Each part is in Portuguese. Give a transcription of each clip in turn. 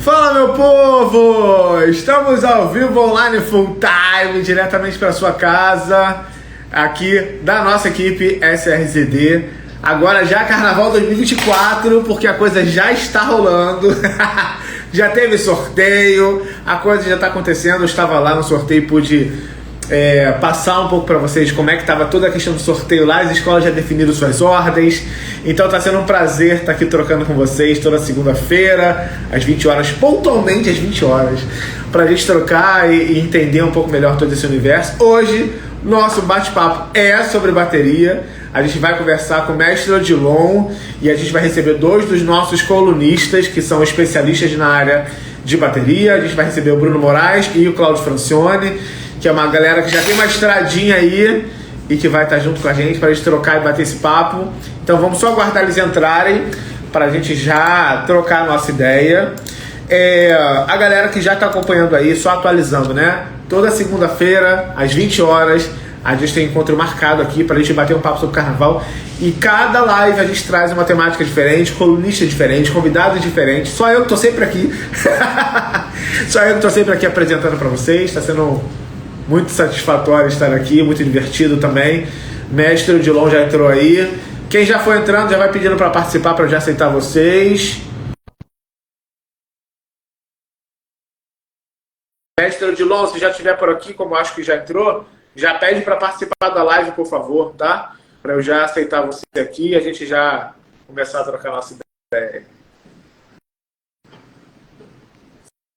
Fala, meu povo! Estamos ao vivo online full time, diretamente para sua casa, aqui da nossa equipe SRZD. Agora já Carnaval 2024, porque a coisa já está rolando. Já teve sorteio, a coisa já está acontecendo. Eu estava lá no sorteio e pude passar um pouco para vocês como é que estava toda a questão do sorteio lá. As escolas já definiram suas ordens. Então está sendo um prazer estar aqui trocando com vocês toda segunda-feira, às 20 horas, pontualmente às 20 horas, para a gente trocar e entender um pouco melhor todo esse universo. Hoje, nosso bate-papo é sobre bateria. A gente vai conversar com o mestre Odilon e a gente vai receber dois dos nossos colunistas, que são especialistas na área de bateria. A gente vai receber o Bruno Moraes e o Cláudio Francione, que é uma galera que já tem uma estradinha aí e que vai estar junto com a gente para a gente trocar e bater esse papo. Então vamos só aguardar eles entrarem para a gente já trocar a nossa ideia. A galera que já está acompanhando aí, só atualizando, né? Toda segunda-feira, às 20 horas, a gente tem encontro marcado aqui para a gente bater um papo sobre carnaval. E cada live a gente traz uma temática diferente, colunista diferente, convidados diferentes. Só eu que tô sempre aqui. Só eu que tô sempre aqui apresentando para vocês. Está sendo muito satisfatório estar aqui, muito divertido também. Mestre Odilon já entrou aí. Quem já foi entrando já vai pedindo para participar, para eu já aceitar vocês. Mestre Odilon, se já estiver por aqui, como eu acho que já entrou, já pede para participar da live, por favor, tá? Para eu já aceitar você aqui e a gente já começar a trocar nossa ideia.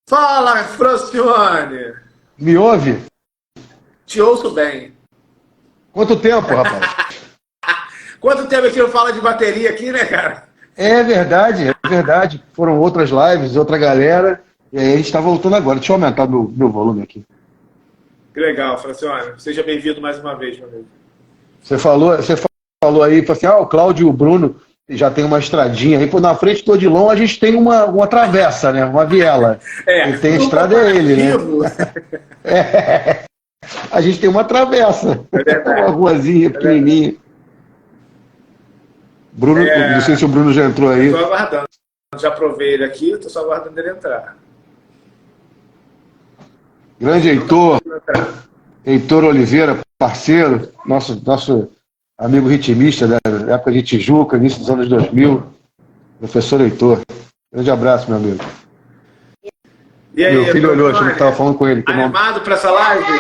Fala, Francione! Me ouve? Te ouço bem. Quanto tempo, rapaz? Quanto tempo que eu falo de bateria aqui, né, cara? É verdade, é verdade. Foram outras lives, outra galera. E aí a gente está voltando agora. Deixa eu aumentar meu volume aqui. Que legal, Francione. Seja bem-vindo mais uma vez, meu amigo. Você falou aí, falou assim, o Cláudio e o Bruno já tem uma estradinha aí. Pô, na frente do Odilon a gente tem uma travessa, né? Uma viela. E tem a estrada é ele, né? A gente tem uma travessa. Uma ruazinha pequenininha. Bruno, não sei se o Bruno já entrou aí. Estou aguardando. Já provei ele aqui, estou só aguardando ele entrar. Grande Heitor Oliveira, parceiro, nosso amigo ritmista da época de Tijuca, início dos anos 2000. Professor Heitor. Grande abraço, meu amigo. E aí, meu filho olhou, achando que estava falando com ele. Animado para essa live?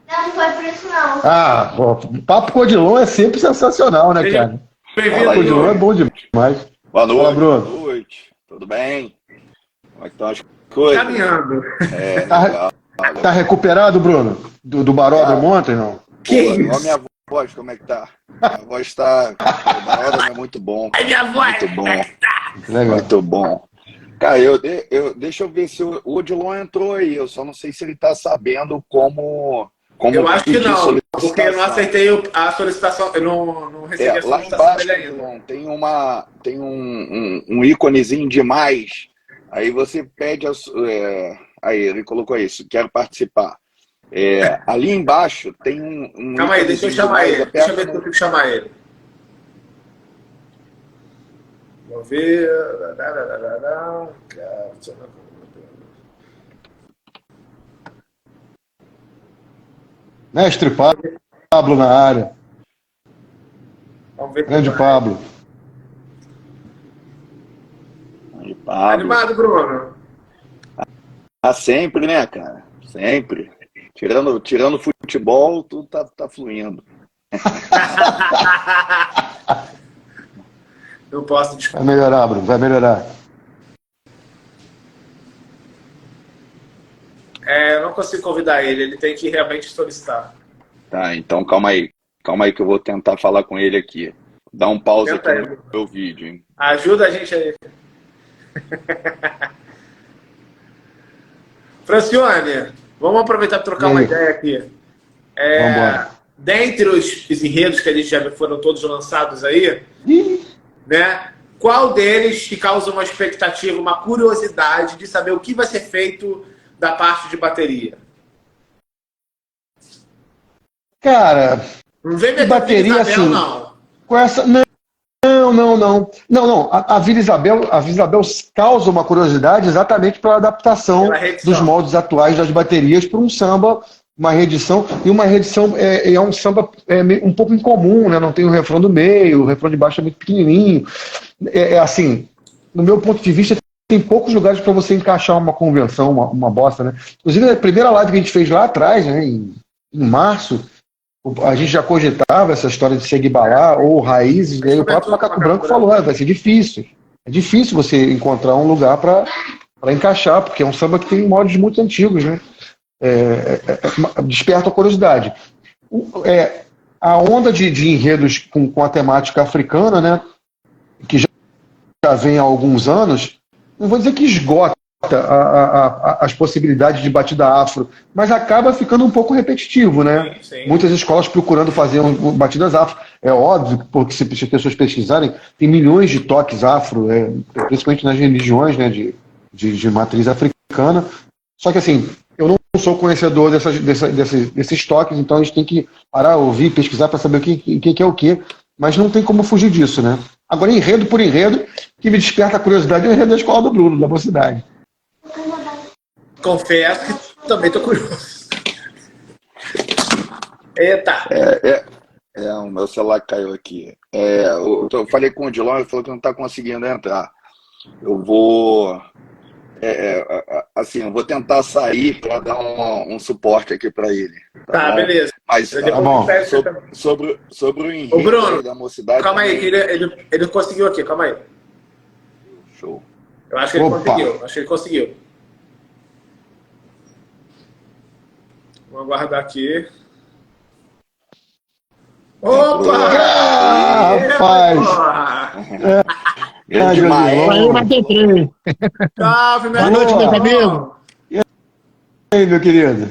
Não foi por isso, não. O papo com o Odilon é sempre sensacional, né, cara? Bem-vindo, o Odilon é bom demais. Boa noite. Fala, Bruno. Boa noite. Tudo bem? Como é que estão as coisas? Caminhando. Tá recuperado, Bruno? Do baródromo ontem, não? Que isso? Olha a minha voz, como é que tá? A voz tá... O baródromo é muito bom. Ai, minha voz! Muito bom. Legal. Muito bom. Cara, deixa eu ver se o Odilon entrou aí. Eu só não sei se ele tá sabendo como eu acho que pedir não, porque eu não solicitação. aceitei a solicitação, eu não recebi a Lá solicitação embaixo, dele ainda. Odilon, tem um íconezinho de mais. Aí você pede... Aí, ele colocou isso, quero participar. Ali embaixo tem um Calma aí, deixa eu chamar ele. Deixa eu ver se eu no... consigo chamar ele. Vamos ver. Mestre Pablo na área. Vamos ver. Grande Pablo. Aí, Pablo. Animado, Bruno? Sempre, né, cara? Sempre. Tirando futebol, tudo tá fluindo. Não posso desculpar. Vai melhorar, Bruno, vai melhorar. Eu não consigo convidar ele tem que realmente solicitar. Tá, então calma aí. Calma aí que eu vou tentar falar com ele aqui. Dá um pause Tenta aqui aí. no meu vídeo, hein? Ajuda a gente aí. Francione, vamos aproveitar para trocar uma ideia aqui. Vambora. Dentre os enredos que a gente já foram todos lançados aí, né? Qual deles te causa uma expectativa, uma curiosidade de saber o que vai ser feito da parte de bateria? Cara, Não vem meter bateria tabela, assim, não. com essa... Não, Não. A Vila Isabel causa uma curiosidade exatamente pela adaptação dos moldes atuais das baterias para um samba, uma reedição, e uma reedição é um samba um pouco incomum, né? Não tem o refrão do meio, o refrão de baixo é muito pequenininho. Assim, no meu ponto de vista, tem poucos lugares para você encaixar uma convenção, uma bossa, né? Inclusive, a primeira live que a gente fez lá atrás, né, em março, a gente já cogitava essa história de Seguibalá ou Raízes, né? E o próprio Macaco Branco falou, vai ser difícil. É difícil você encontrar um lugar para encaixar, porque é um samba que tem moldes muito antigos, né? Desperta a curiosidade. A onda de enredos com a temática africana, né? Que já vem há alguns anos, não vou dizer que esgota as possibilidades de batida afro, mas acaba ficando um pouco repetitivo, né? Sim. Muitas escolas procurando fazer batidas afro. É óbvio, porque se as pessoas pesquisarem, tem milhões de toques afro, principalmente nas religiões, né, de matriz africana. Só que assim, eu não sou conhecedor desses toques, então a gente tem que parar, ouvir, pesquisar para saber o que é o que, mas não tem como fugir disso, né? Agora, enredo por enredo, que me desperta a curiosidade é o enredo da Escola do Bruno, da Mocidade. Confesso que também tô curioso. Eita! O meu celular caiu aqui. Eu falei com o Dilon, ele falou que não está conseguindo entrar. Eu vou... eu vou tentar sair para dar um suporte aqui para ele. Tá, beleza. Mas sobre o enredo Bruno, da Mocidade... Calma aí, que ele conseguiu aqui, calma aí. Show. Eu acho que ele conseguiu. Vamos aguardar aqui. Opa! Rapaz! Salve, boa noite, meus amigos. E aí, meu querido?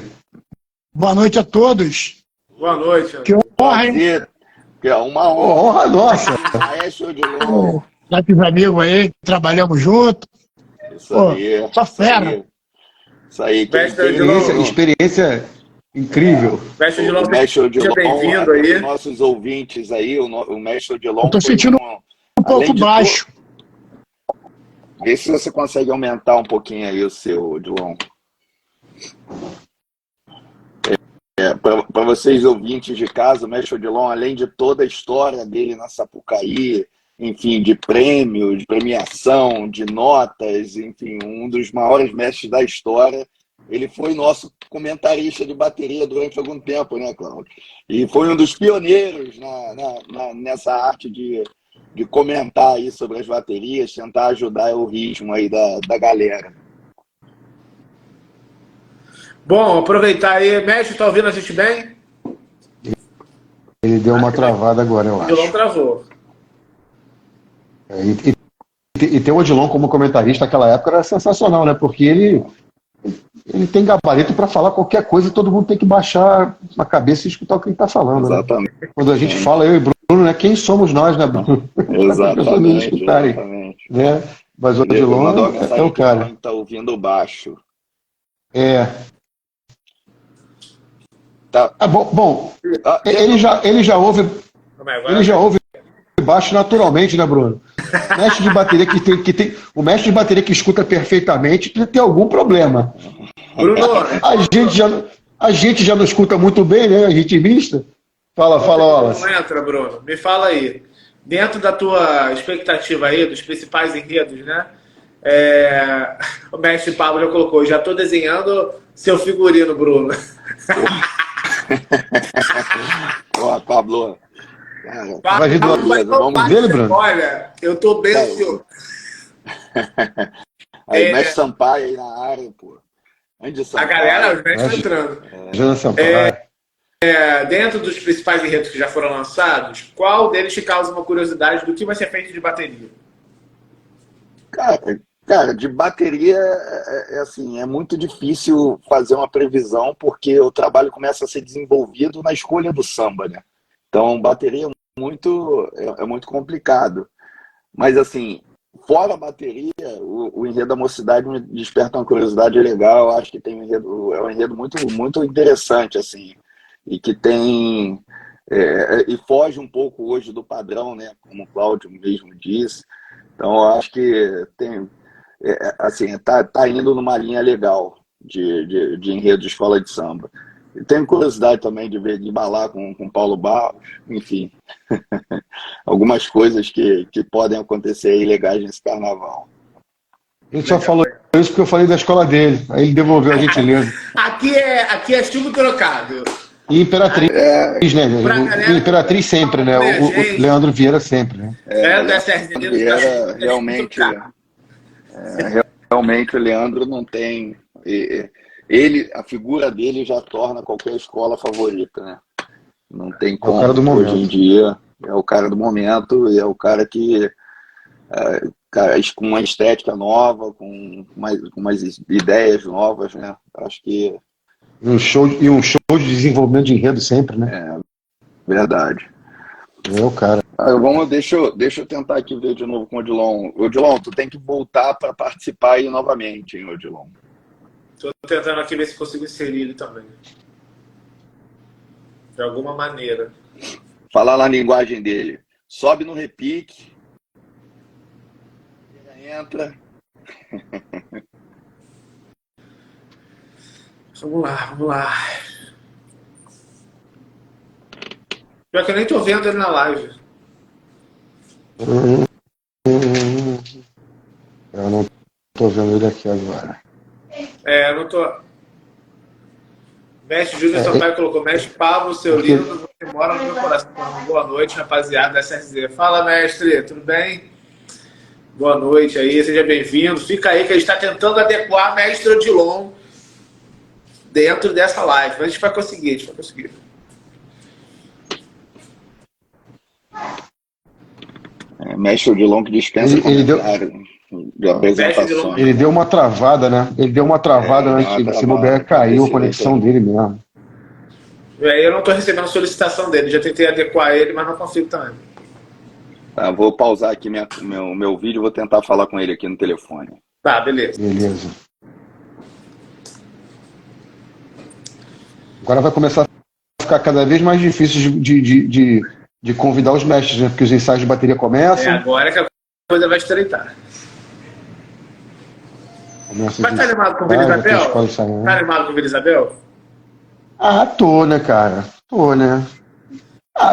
Boa noite a todos. Boa noite. Que honra, hein? Que é uma honra nossa. Show de novo. Já tive amigos aí, trabalhamos juntos. Isso aí. Só fera. Isso aí. Experiência incrível. Mestre Odilon, bem-vindo aí. Nossos ouvintes aí, o Mestre Odilon. Eu tô sentindo um pouco baixo. Vê se você consegue aumentar um pouquinho aí o seu, Odilon. Para vocês ouvintes de casa, o Mestre Odilon, além de toda a história dele na Sapucaí, enfim, de prêmio, de premiação, de notas, enfim, um dos maiores mestres da história, ele foi nosso comentarista de bateria durante algum tempo, né, Cláudio? E foi um dos pioneiros nessa arte de comentar aí sobre as baterias, tentar ajudar o ritmo aí da galera. Bom, aproveitar aí. Mestre, tá ouvindo a gente bem? Ele deu uma travada agora, eu acho. O Odilon travou. E ter o Odilon como comentarista naquela época era sensacional, né? Porque ele tem gabarito para falar qualquer coisa e todo mundo tem que baixar a cabeça e escutar o que ele está falando. Exatamente. Né? Quando a gente fala, eu e Bruno, né? Quem somos nós, né, Bruno? Exatamente. Né? Mas o Odilon é o cara. Está ouvindo baixo. Tá. Bom, ele já ouve baixo naturalmente, né, Bruno? O mestre de bateria o mestre de bateria que escuta perfeitamente tem algum problema. Bruno, a gente já não escuta muito bem, né? A ritmista. Fala, Wallace. Não entra, Bruno. Me fala aí. Dentro da tua expectativa aí, dos principais enredos, né? O mestre Pablo já colocou, já estou desenhando seu figurino, Bruno. Ó, Pablo. Vai vir do lado dele, Bruno? Olha, eu tô bem ansioso. Aí, Mestre Sampaio aí na área, pô. A galera, os mestres entrando. Jana Sampaio. Dentro dos principais enredos que já foram lançados, qual deles te causa uma curiosidade do que vai ser feito de bateria? Cara, de bateria assim, é muito difícil fazer uma previsão, porque o trabalho começa a ser desenvolvido na escolha do samba, né? Então, bateria é muito complicado. Mas, assim, fora a bateria, o enredo da Mocidade me desperta uma curiosidade legal. Eu acho que tem um enredo muito, muito interessante, assim, e que tem e foge um pouco hoje do padrão, né? Como o Cláudio mesmo disse. Então, eu acho que assim, tá indo numa linha legal de enredo de escola de samba. E tenho curiosidade também de ver, de embalar com Paulo Barros, enfim. Algumas coisas que podem acontecer aí legais nesse carnaval. Ele só falou isso porque eu falei da escola dele. Aí ele devolveu a gentileza. Aqui é chumbo trocado. E Imperatriz, né? Imperatriz sempre, né? O Leandro Vieira sempre, né? Realmente o Leandro não tem... Ele, a figura dele já torna qualquer escola favorita, né? Não tem como. É o cara do momento. Hoje em dia é o cara do momento e é o cara que com uma estética nova, com umas ideias novas, né? Acho que um show de desenvolvimento de enredo sempre, né? Verdade. É o cara. Deixa eu tentar aqui ver de novo com o Odilon. Odilon, tu tem que voltar para participar aí novamente, hein, Odilon? Estou tentando aqui ver se consigo inserir ele também. De alguma maneira. Falar na linguagem dele. Sobe no repique. Entra. Vamos lá. Pior que eu nem tô vendo ele na live. Eu não tô vendo ele aqui agora. Eu não tô. Mestre Júnior Sampaio colocou: Mestre Pablo, seu lindo, você mora no meu coração. Boa noite, rapaziada da SRZ. Fala, mestre, tudo bem? Boa noite aí, seja bem-vindo. Fica aí que a gente está tentando adequar mestre Odilon dentro dessa live. Mas a gente vai conseguir, Mestre Odilon que dispensa comentário. Ele deu uma travada, né? Ele deu uma travada antes, se bobear, caiu a conexão dele mesmo. Eu não estou recebendo solicitação dele, já tentei adequar ele, mas não consigo também. Vou pausar aqui meu vídeo e vou tentar falar com ele aqui no telefone. Tá, beleza. Agora vai começar a ficar cada vez mais difícil de convidar os mestres, né? Porque os ensaios de bateria começam. Agora que a coisa vai estreitar. Mas tá animado com o Vila Isabel? Tá animado com o Vila Isabel? Tô, né, cara? Tô, né?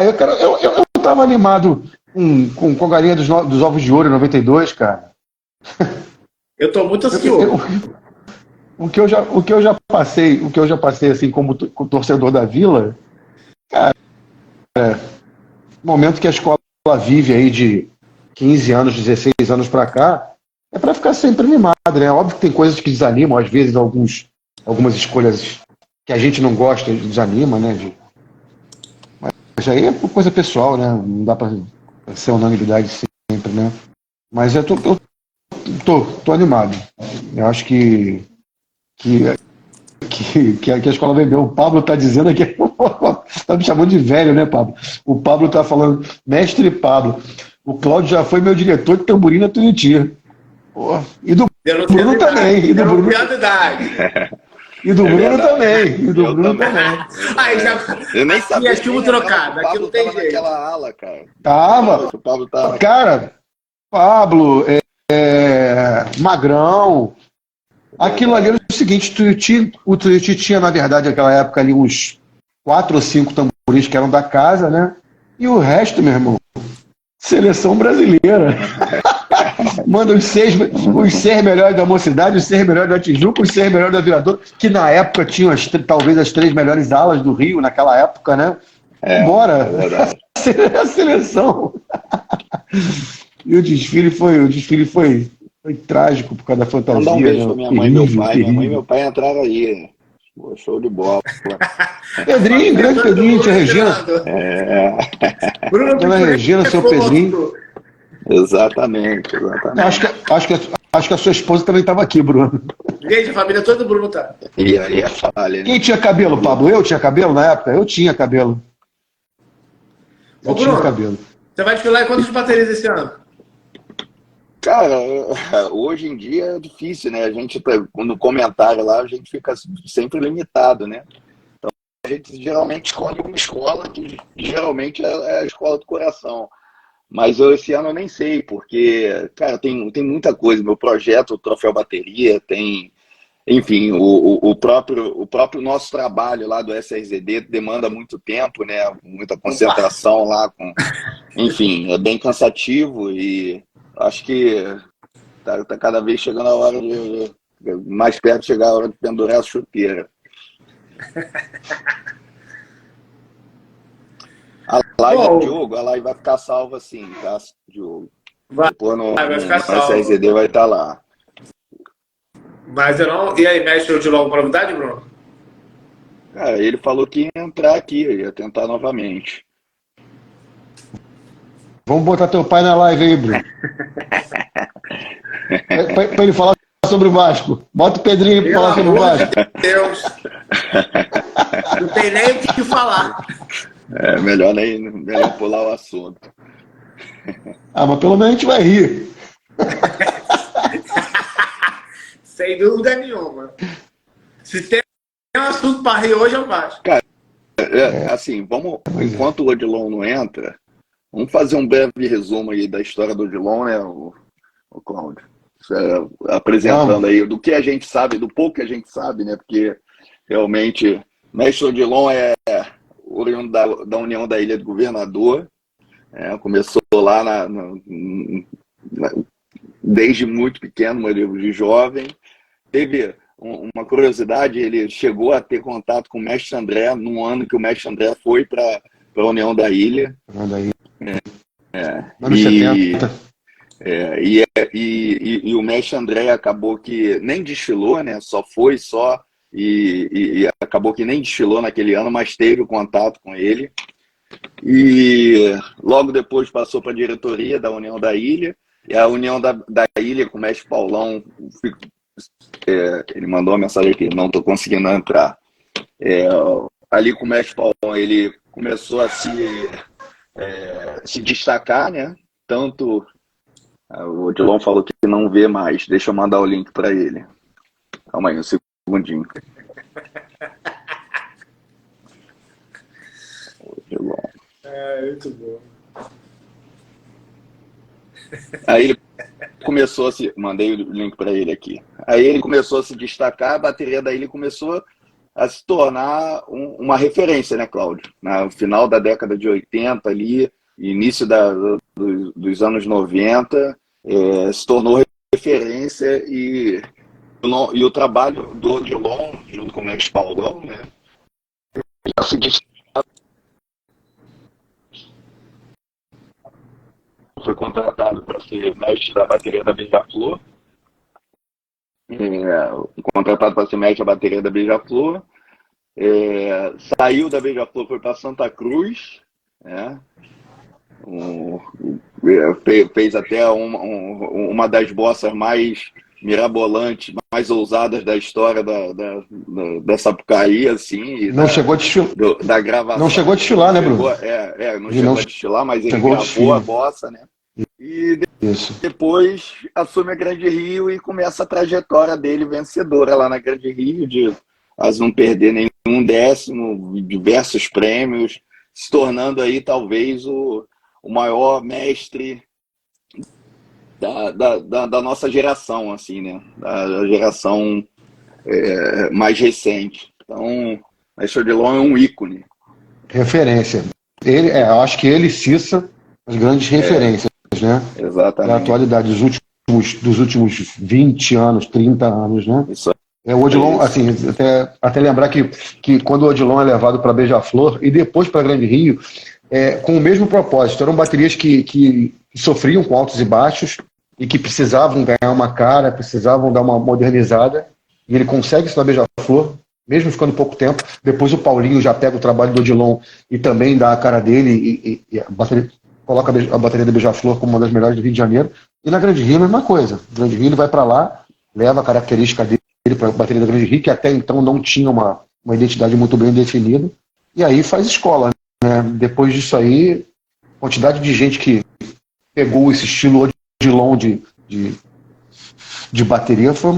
Eu tava animado com a galinha dos ovos de ouro em 92, cara. Eu tô muito ansioso. O que eu já passei assim como torcedor da Vila, cara, momento que a escola vive aí de 15 anos, 16 anos pra cá, é pra ficar sempre animado, né? Óbvio que tem coisas que desanimam, às vezes algumas escolhas que a gente não gosta desanima, né? Mas aí é coisa pessoal, né? Não dá pra ser unanimidade sempre, né? Mas eu tô animado. Eu acho que a escola vendeu. O Pablo tá dizendo aqui, tá me chamando de velho, né, Pablo? O Pablo tá falando, mestre Pablo, o Cláudio já foi meu diretor de tamborim na Tuiuti. E do Bruno também. E do Bruno também. Aí já... Eu nem sabia. E chumbo trocado, aqui não tem jeito. Naquela ala, cara. Tava. O Pablo tava. Cara, Pablo, Magrão. Aquilo ali era o seguinte, o Tuiuti tinha, na verdade, naquela época ali uns 4 ou 5 tamborins que eram da casa, né? E o resto, meu irmão, seleção brasileira. Manda os 6 melhores da Mocidade, os 6 melhores da Tijuca, os 6 melhores da Viradouro, que na época tinham talvez as 3 melhores alas do Rio, naquela época, né? Bora! A seleção! E o desfile foi trágico por causa da fantasia. Mandar um beijo pra minha mãe e meu pai. Minha mãe e meu pai entraram aí. Pô, show de bola. Pedrinho, grande Pedrinho, tia Regina. Dona Regina, seu Pedrinho. Exatamente. Acho que a sua esposa também estava aqui, Bruno. Gente, a família toda do Bruno tá. E aí a falha. Quem tinha cabelo, Pablo? Eu tinha cabelo na época? Eu tinha cabelo. Tinha cabelo. Você vai desfilar em quantas baterias esse ano? Cara, hoje em dia é difícil, né? A gente, no comentário lá, a gente fica sempre limitado, né? gente geralmente escolhe uma escola que geralmente é a escola do coração. Mas eu esse ano eu nem sei, porque, cara, tem muita coisa. Meu projeto, o Troféu Bateria, tem, enfim, o próprio nosso trabalho lá do SRZD demanda muito tempo, né? Muita concentração lá, enfim, é bem cansativo e acho que tá cada vez chegando a hora mais perto de chegar a hora de pendurar a chuteira. A live do Diogo, a live vai ficar salva assim, tá, Diogo? Depois vai ficar no salva. SRZD vai estar lá. Mas eu não... E aí, mestre, de alguma novidade, Bruno? Cara, ele falou que ia entrar aqui, ia tentar novamente. Vamos botar teu pai na live aí, Bruno. pra ele falar sobre o Vasco. Bota o Pedrinho pra falar sobre o Vasco. Meu Deus! Não tem nem o que falar. É, melhor pular o assunto. Ah, mas pelo menos a gente vai rir. Sem dúvida nenhuma. Se tem um assunto para rir hoje, é o Vasco. Cara, assim, enquanto o Odilon não entra, vamos fazer um breve resumo aí da história do Odilon, né, o Cláudio? Apresentando aí do que a gente sabe, do pouco que a gente sabe, né? Porque realmente mestre Odilon é oriundo da União da Ilha do Governador. Começou lá desde muito pequeno, de jovem. Teve uma curiosidade, ele chegou a ter contato com o mestre André num ano que o mestre André foi para a União da Ilha. Anos 70. E o mestre André acabou que nem desfilou, né? E acabou que nem desfilou naquele ano, mas teve o contato com ele. E logo depois passou para a diretoria da União da Ilha. E a União da Ilha, com o mestre Paulão, ele mandou uma mensagem aqui, não estou conseguindo entrar. Ali com o mestre Paulão, ele começou a se destacar, né? Tanto... O Odilon falou que não vê mais. Deixa eu mandar o link para ele. Calma aí, um segundinho. Odilon. Muito bom. Aí ele começou mandei o link para ele aqui. Aí ele começou a se destacar, a bateria da ilha começou a se tornar uma referência, né, Cláudio? No final da década de 80 ali, início dos anos 90, se tornou referência e o trabalho do Odilon, junto com o mestre Paulão, né, já se destaca. Foi contratado para ser mestre da bateria da Beija-Flor. Contratado para ser mestre da bateria da Beija-Flor. Saiu da Beija-Flor, foi para Santa Cruz, né? Fez até uma das bossas mais mirabolantes, mais ousadas da história da Sapucaí, assim. Não chegou a desfilar. Da gravação. Não chegou a desfilar, né, Bruno? Não chegou a desfilar, mas ele gravou a bossa, né? E depois assume a Grande Rio e começa a trajetória dele vencedora lá na Grande Rio, de não perder nenhum décimo, diversos prêmios, se tornando aí talvez o maior mestre da nossa geração, assim, né? Da geração mais recente. Então, o mestre Odilon é um ícone. Referência. Eu acho que ele e Cissa, as grandes referências, né? Exatamente. Da atualidade dos últimos 20 anos, 30 anos, né? Isso. O Odilon, assim, até lembrar que quando o Odilon é levado para Beija-Flor e depois para Grande Rio, com o mesmo propósito, eram baterias que sofriam com altos e baixos e que precisavam ganhar uma cara, precisavam dar uma modernizada, e ele consegue isso na Beija-Flor, mesmo ficando pouco tempo. Depois o Paulinho já pega o trabalho do Odilon e também dá a cara dele e coloca a bateria da Beija-Flor como uma das melhores do Rio de Janeiro. E na Grande Rio a mesma coisa. Na Grande Rio ele vai para lá, leva a característica dele para a bateria da Grande Rio, que até então não tinha uma identidade muito bem definida, e aí faz escola, né? Depois disso aí, quantidade de gente que pegou esse estilo Odilon de bateria foi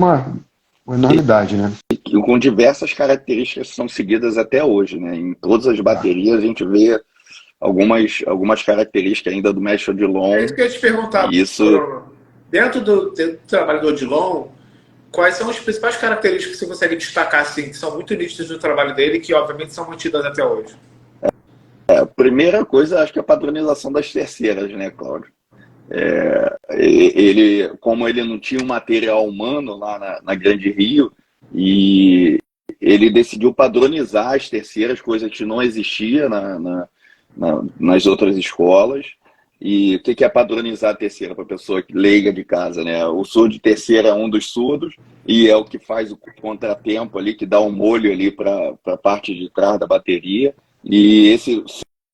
Uma enormidade, né? E com diversas características que são seguidas até hoje, né? Em todas as baterias a gente vê algumas características ainda do mestre Odilon. É isso que eu ia te perguntar, isso... Bruno. Dentro do trabalho do Odilon, quais são as principais características que você consegue destacar, assim, que são muito nítidas do trabalho dele e que, obviamente, são mantidas até hoje? A primeira coisa, acho que é a padronização das terceiras, né, Cláudio? Como ele não tinha um material humano lá na Grande Rio, e ele decidiu padronizar as terceiras, coisa que não existia nas outras escolas. E o que é padronizar a terceira para a pessoa leiga de casa, né? O surdo de terceira é um dos surdos e é o que faz o contratempo ali, que dá um molho ali para a parte de trás da bateria. E esse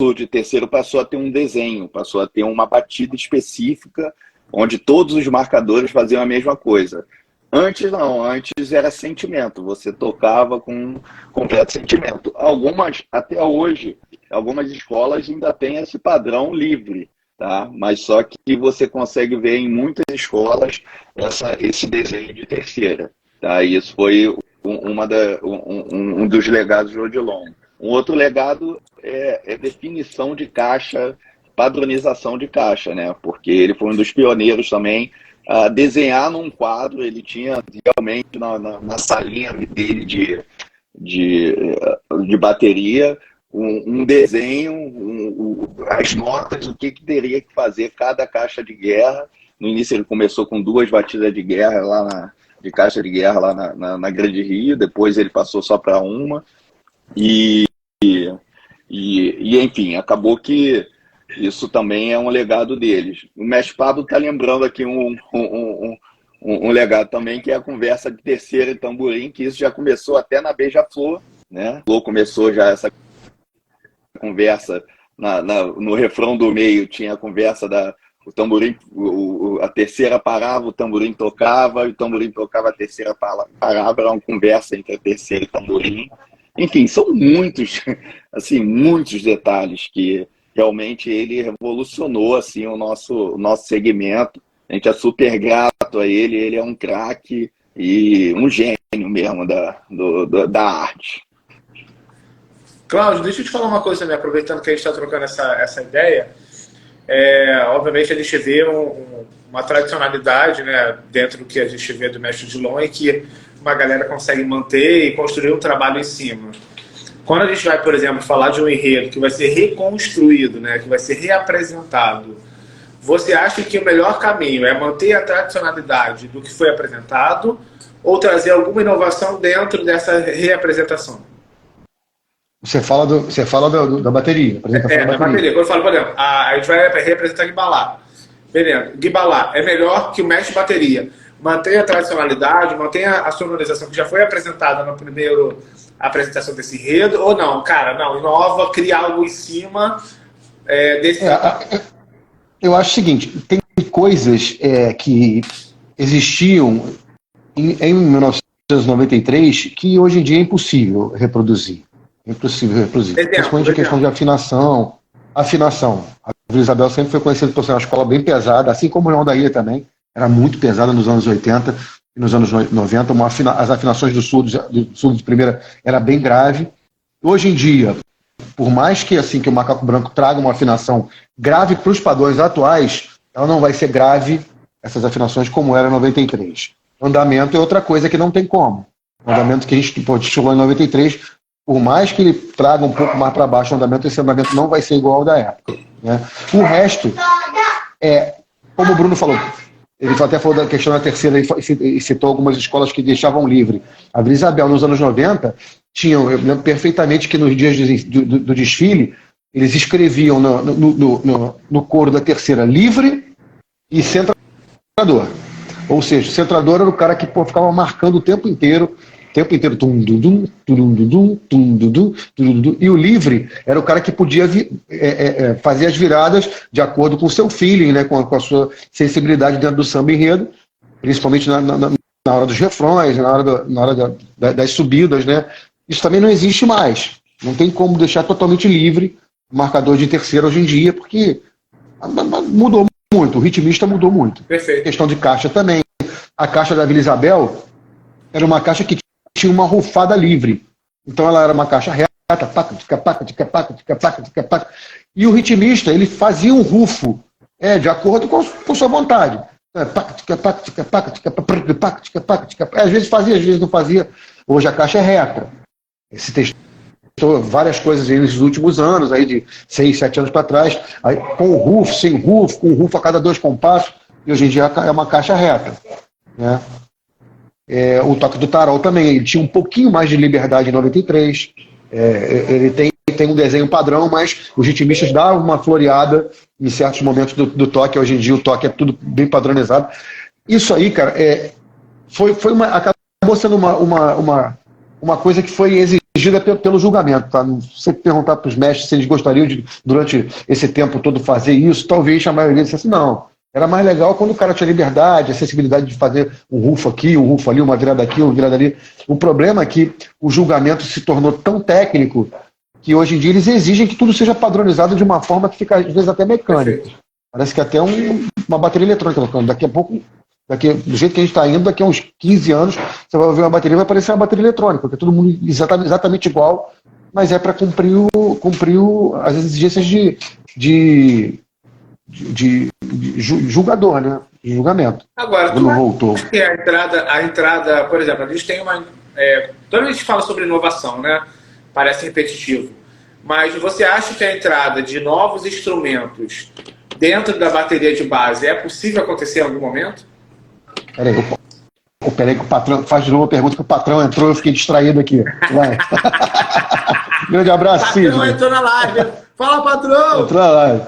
surdo de terceiro passou a ter um desenho, passou a ter uma batida específica, onde todos os marcadores faziam a mesma coisa. Antes não, antes era sentimento, você tocava com completo sentimento. Até hoje, algumas escolas ainda têm esse padrão livre. Tá? Mas só que você consegue ver em muitas escolas esse desenho de terceira. Tá? E isso foi um dos legados do Odilon. Um outro legado é definição de caixa, padronização de caixa, né? Porque ele foi um dos pioneiros também a desenhar num quadro. Ele tinha realmente na salinha dele de bateria um desenho, as notas, o que teria que fazer cada caixa de guerra. No início ele começou com 2 batidas de guerra de caixa de guerra lá na Grande Rio, depois ele passou só para uma, e enfim, acabou que isso também é um legado deles. O mestre Pablo está lembrando aqui um legado também, que é a conversa de terceira e tamborim, que isso já começou até na Beija-Flor, né? Começou já essa conversa, no refrão do meio tinha a conversa o tamborim, a terceira parava, o tamborim tocava, e o tamborim tocava, a terceira parava, era uma conversa entre a terceira e o tamborim. Enfim, são muitos detalhes que realmente ele revolucionou assim, o nosso segmento. A gente é super grato a ele é um craque e um gênio mesmo da arte. Cláudio, deixa eu te falar uma coisa também, aproveitando que a gente está trocando essa ideia. Obviamente a gente vê uma tradicionalidade, né, dentro do que a gente vê do mestre Odilon, e que uma galera consegue manter e construir um trabalho em cima. Quando a gente vai, por exemplo, falar de um enredo que vai ser reconstruído, né, que vai ser reapresentado, você acha que o melhor caminho é manter a tradicionalidade do que foi apresentado ou trazer alguma inovação dentro dessa reapresentação? Você fala da bateria. Da bateria. Quando eu falo, por exemplo, a gente vai representar Guibalá. Beleza. Guibalá é melhor que o mestre de bateria. Mantém a tradicionalidade, mantém a sonorização que já foi apresentada na primeira apresentação desse enredo, ou não? Cara, não, inova, cria algo em cima desse... Eu acho o seguinte, tem coisas que existiam em 1993 que hoje em dia é impossível reproduzir. Principalmente a questão de afinação. A Vila Isabel sempre foi conhecida por ser uma escola bem pesada, assim como o João da Ilha também. Era muito pesada nos anos 80 e nos anos 90. As afinações do surdo de primeira era bem grave. Hoje em dia, por mais que o Macaco Branco traga uma afinação grave para os padrões atuais, ela não vai ser grave, essas afinações, como era em 93. Andamento é outra coisa que não tem como. O andamento que a gente estudou em 93, por mais que ele traga um pouco mais para baixo o andamento, esse andamento não vai ser igual ao da época, né? O resto como o Bruno falou, ele até falou da questão da terceira e citou algumas escolas que deixavam livre. A Vila Isabel, nos anos 90, eu lembro perfeitamente que nos dias do desfile, eles escreviam no coro da terceira livre e centrador. Ou seja, o centrador era o cara que ficava marcando o tempo inteiro, e o livre era o cara que podia fazer as viradas de acordo com o seu feeling, né, com a sua sensibilidade dentro do samba enredo, principalmente na hora dos refrões, na hora das subidas, né? Isso também não existe mais. Não tem como deixar totalmente livre o marcador de terceira hoje em dia, porque mudou muito, o ritmista mudou muito. Perfeito. Questão de caixa também. A caixa da Vila Isabel, era uma caixa que tinha uma rufada livre. Então ela era uma caixa reta, paca, tica, paca, tica, paca, tica, paca, tica, paca. E o ritmista, ele fazia um rufo, de acordo com sua vontade. Paca, tica, paca, tica, paca, tica, paca, tica, paca, tica. Às vezes fazia, às vezes não fazia. Hoje a caixa é reta. Se testou várias coisas aí nesses últimos anos, aí de 6, 7 anos para trás, aí, com rufo, sem rufo, com rufo a cada 2 compassos, e hoje em dia é uma caixa reta. Né? O toque do Tarol também, ele tinha um pouquinho mais de liberdade em 93, ele tem um desenho padrão, mas os ritmistas davam uma floreada em certos momentos do toque. Hoje em dia o toque é tudo bem padronizado. Isso aí, cara, acabou sendo uma coisa que foi exigida pelo julgamento. Tá? Não sei perguntar para os mestres se eles gostariam de, durante esse tempo todo, fazer isso. Talvez a maioria dissesse não. Era mais legal quando o cara tinha liberdade, acessibilidade de fazer um rufo aqui, um rufo ali, uma virada aqui, uma virada ali. O problema é que o julgamento se tornou tão técnico que hoje em dia eles exigem que tudo seja padronizado de uma forma que fica, às vezes, até mecânica. Parece que até uma bateria eletrônica. Daqui a pouco, do jeito que a gente está indo, daqui a uns 15 anos, você vai ver uma bateria, vai parecer uma bateria eletrônica, porque é todo mundo exatamente igual, mas é para cumprir as exigências de julgador, né? De julgamento. Agora, não voltou. Que a entrada, por exemplo, a gente tem uma. Toda vez que fala sobre inovação, né? Parece repetitivo. Mas você acha que a entrada de novos instrumentos dentro da bateria de base é possível acontecer em algum momento? Peraí que o patrão faz de novo a pergunta, que o patrão entrou, eu fiquei distraído aqui. Vai. Grande abraço, Cid. O patrão entrou na live. Fala, patrão! Entrou na live.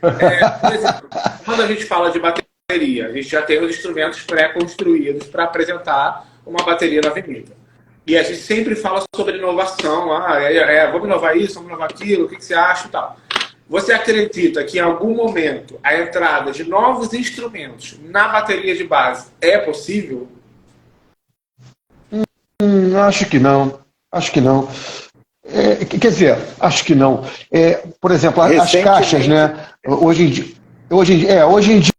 Por exemplo, quando a gente fala de bateria, a gente já tem os instrumentos pré-construídos para apresentar uma bateria na avenida. E a gente sempre fala sobre inovação. Vamos inovar isso, vamos inovar aquilo, o que você acha e tal. Você acredita que em algum momento a entrada de novos instrumentos na bateria de base é possível? Acho que não. Quer dizer, acho que não. Por exemplo, as caixas, né? Hoje em dia,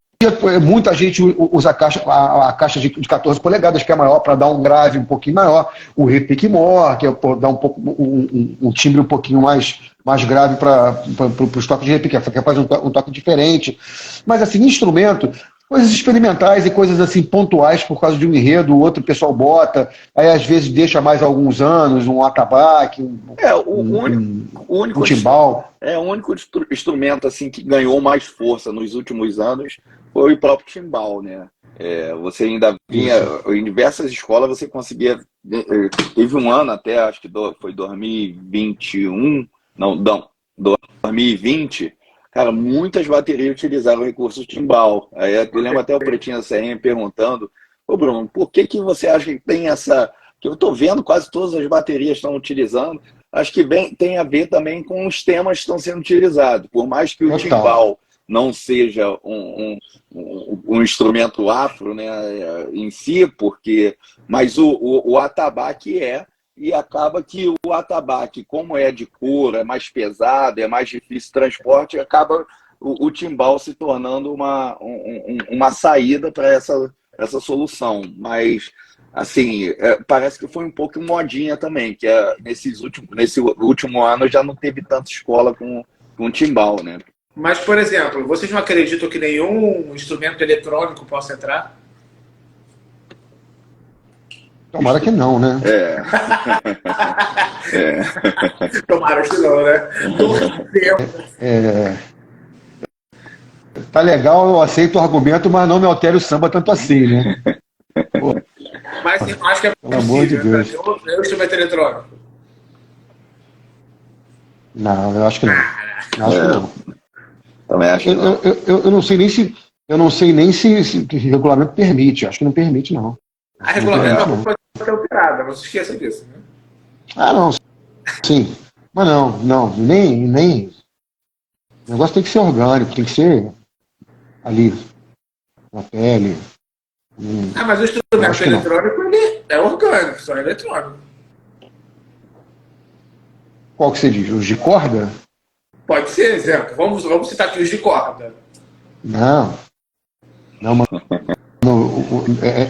muita gente usa a caixa de 14 polegadas, que é maior, para dar um grave um pouquinho maior, o repique maior, que é dar um timbre um pouquinho mais grave para os toques de repique, que faz um toque diferente. Mas, assim, instrumento, coisas experimentais e coisas assim pontuais por causa de um enredo, o outro pessoal bota, aí às vezes deixa mais alguns anos, um atabaque, um timbal. O único instrumento assim que ganhou mais força nos últimos anos foi o próprio timbal, né? Você ainda vinha, em diversas escolas você conseguia, teve um ano até, acho que foi 2021, 2020, cara, muitas baterias utilizaram o recurso timbal. Aí eu lembro até o Pretinho da CRM perguntando: ô Bruno, por que você acha que tem essa... Que eu estou vendo quase todas as baterias estão utilizando. Acho que tem a ver também com os temas que estão sendo utilizados. Por mais que o timbal não seja um instrumento afro, né, em si, mas o atabaque e acaba que o atabaque, como é de couro, é mais pesado, é mais difícil de transporte, acaba o timbal se tornando uma saída para essa solução. Mas, assim, parece que foi um pouco modinha também, que nesse último ano já não teve tanta escola com timbal, né? Mas, por exemplo, vocês não acreditam que nenhum instrumento eletrônico possa entrar? Tomara que não, né? Tomara que não, né? Tá legal, eu aceito o argumento, mas não me altere o samba tanto assim, né? Pô. Mas eu acho que é possível. Pelo amor de Deus. É um instrumento eletrônico. Não, eu acho que não. Acho que não. Também acho que não. Eu não sei nem se o regulamento permite. Acho que não permite, não. A regulamento pode ser alterada, não se esqueça disso, né? Não. Sim. Mas não. Nem. O negócio tem que ser orgânico, tem que ser ali, na pele. Mas o instrumento eletrônico ele é orgânico, só é eletrônico. Qual que você diz? Os de corda? Pode ser, exemplo. Vamos citar aqui os de corda. Não, mano.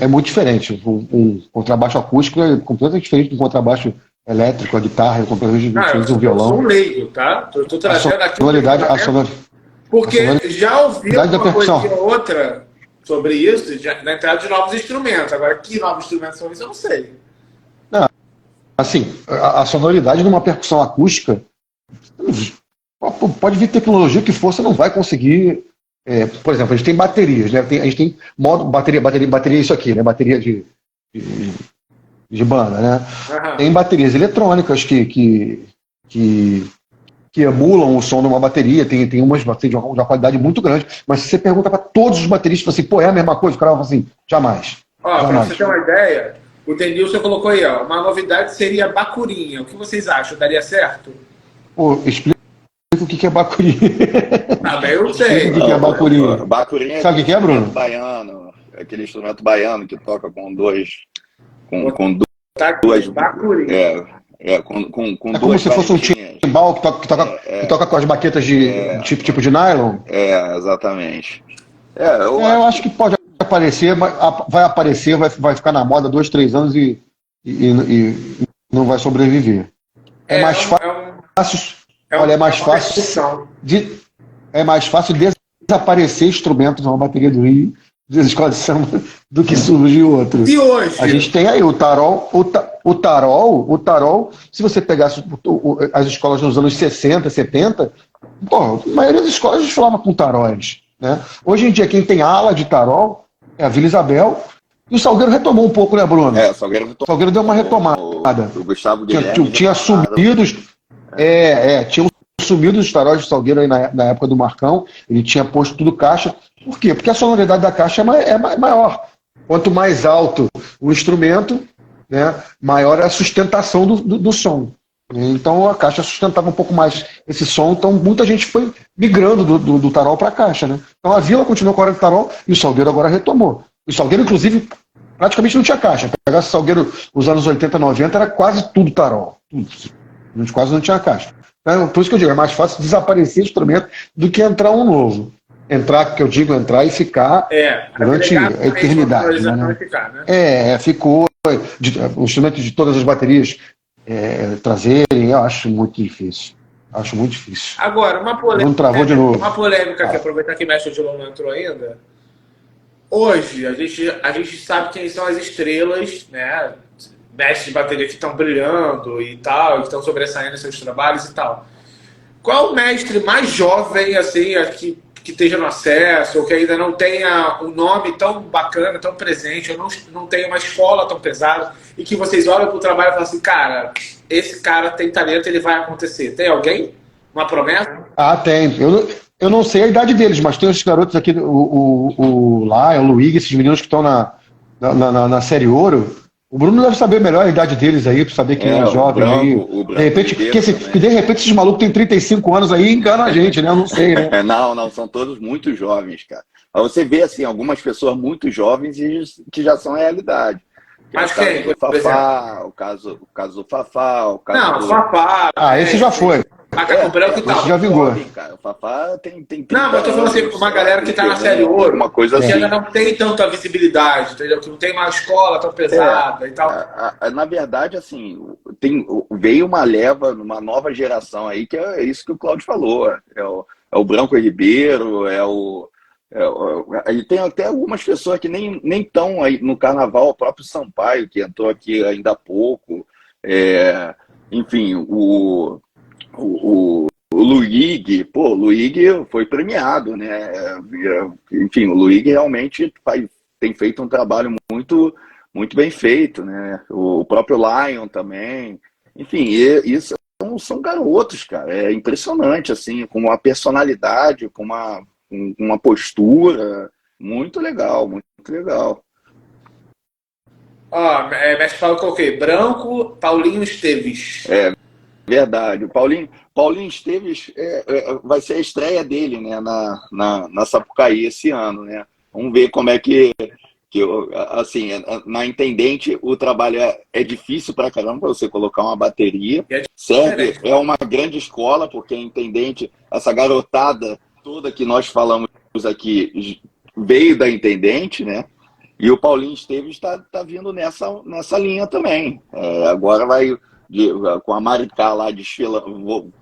é muito diferente. Um contrabaixo acústico é completamente diferente do contrabaixo elétrico, a guitarra, é completamente diferente do violão. Eu sou um leigo, tá? Tô trazendo aqui porque já ouvi uma coisa ou outra sobre isso, na entrada de novos instrumentos. Agora, que novos instrumentos são isso, eu não sei. Não, assim, a sonoridade de uma percussão acústica, pode vir tecnologia que for, você não vai conseguir. Por exemplo, a gente tem baterias, né? A gente tem modo bateria é isso aqui, né? Bateria de banda, né? Uhum. Tem baterias eletrônicas que emulam o som de uma bateria, tem umas baterias de uma qualidade muito grande, mas se você pergunta para todos os bateristas, assim, pô, é a mesma coisa? O cara vai falar assim, jamais. Para você ter uma ideia, o Denilson colocou aí, ó, uma novidade seria bacurinha. O que vocês acham? Daria certo? Pô, explica o que é bacurinha. Bem, eu sei. O que é bacurinha? Bacurinha. Sabe o que é, Bruno? Baiano, aquele instrumento baiano que toca com duas. Bacurinha. Com é como se fosse um timbal que toca com as baquetas de tipo de nylon? Exatamente. Eu acho que pode aparecer, vai aparecer, vai ficar na moda 2, 3 anos e não vai sobreviver. É mais fácil desaparecer instrumentos numa bateria do Rio das escolas de samba do que surgir outro. E hoje? A gente tem aí o tarol, se você pegasse as escolas nos anos 60, 70, a maioria das escolas desfilava com taróis, né? Hoje em dia quem tem ala de tarol é a Vila Isabel, e o Salgueiro retomou um pouco, né, Bruno? O Salgueiro deu uma retomada. O Gustavo Guilherme tinha sumido os taróis de Salgueiro aí na época do Marcão, ele tinha posto tudo caixa. Por quê? Porque a sonoridade da caixa é maior. Quanto mais alto o instrumento, né, maior é a sustentação do som. Então a caixa sustentava um pouco mais esse som, então muita gente foi migrando do tarol para a caixa, né? Então a Vila continuou com a hora de tarol e o Salgueiro agora retomou. O Salgueiro, inclusive, praticamente não tinha caixa. Pegasse o Salgueiro os anos 80, 90, era quase tudo tarol. Tudo. Quase não tinha caixa. Então, por isso que eu digo, é mais fácil desaparecer instrumento do que entrar um novo. Entrar e ficar durante a eternidade. Né? Ficou. O instrumento de todas as baterias trazerem, eu acho muito difícil. Agora, uma polêmica. Não travou de novo. Uma polêmica que aproveitar que Mestre Odilon não entrou ainda. Hoje, a gente sabe quem são as estrelas, né? Mestres de bateria que estão brilhando e tal, que estão sobressaindo em seus trabalhos e tal. Qual o mestre mais jovem, assim, que esteja no acesso, ou que ainda não tenha um nome tão bacana, tão presente, ou não tenha uma escola tão pesada, e que vocês olham para o trabalho e falam assim, cara, esse cara tem talento, ele vai acontecer. Tem alguém? Uma promessa? Tem. Eu não sei a idade deles, mas tem os garotos aqui, o Luigi, esses meninos que estão na série Ouro. O Bruno deve saber melhor a idade deles aí, para saber quem é jovem aí. De repente esses malucos têm 35 anos aí e enganam a gente, né? Eu não sei, né? Não, são todos muito jovens, cara. Você vê, assim, algumas pessoas muito jovens e que já são realidade. Mas quem? O Fafá, o caso do Fafá, o caso do... Fafá. Esse já foi. Macaco Branco e tal. Esse já vingou. O Fafá tem não, mas eu tô falando assim, uma galera que tá na série Ouro, uma coisa assim. Que ainda não tem tanta visibilidade, entendeu? Que não tem uma escola tão pesada e tal. Na verdade, assim, veio uma leva, uma nova geração aí, que é isso que o Cláudio falou. É o Branco Ribeiro, tem até algumas pessoas que nem estão aí no carnaval, o próprio Sampaio, que entrou aqui ainda há pouco. Enfim, o Luigi, o Luigi foi premiado, né? Enfim, o Luigi realmente tem feito um trabalho muito, muito bem feito, né? O próprio Lion também. Enfim, isso são garotos, cara. É impressionante, assim, com uma personalidade, com uma postura muito legal, muito legal. Mestre Paulo, coloquei Branco, Paulinho Esteves. Verdade. O Paulinho Esteves vai ser a estreia dele, né, na Sapucaí esse ano, né? Vamos ver como é que assim, na Intendente o trabalho é difícil pra caramba você colocar uma bateria. Serve, é uma grande escola, porque a Intendente, essa garotada toda que nós falamos aqui veio da Intendente, né? E o Paulinho Esteves está vindo nessa linha também. Agora com a Maricá lá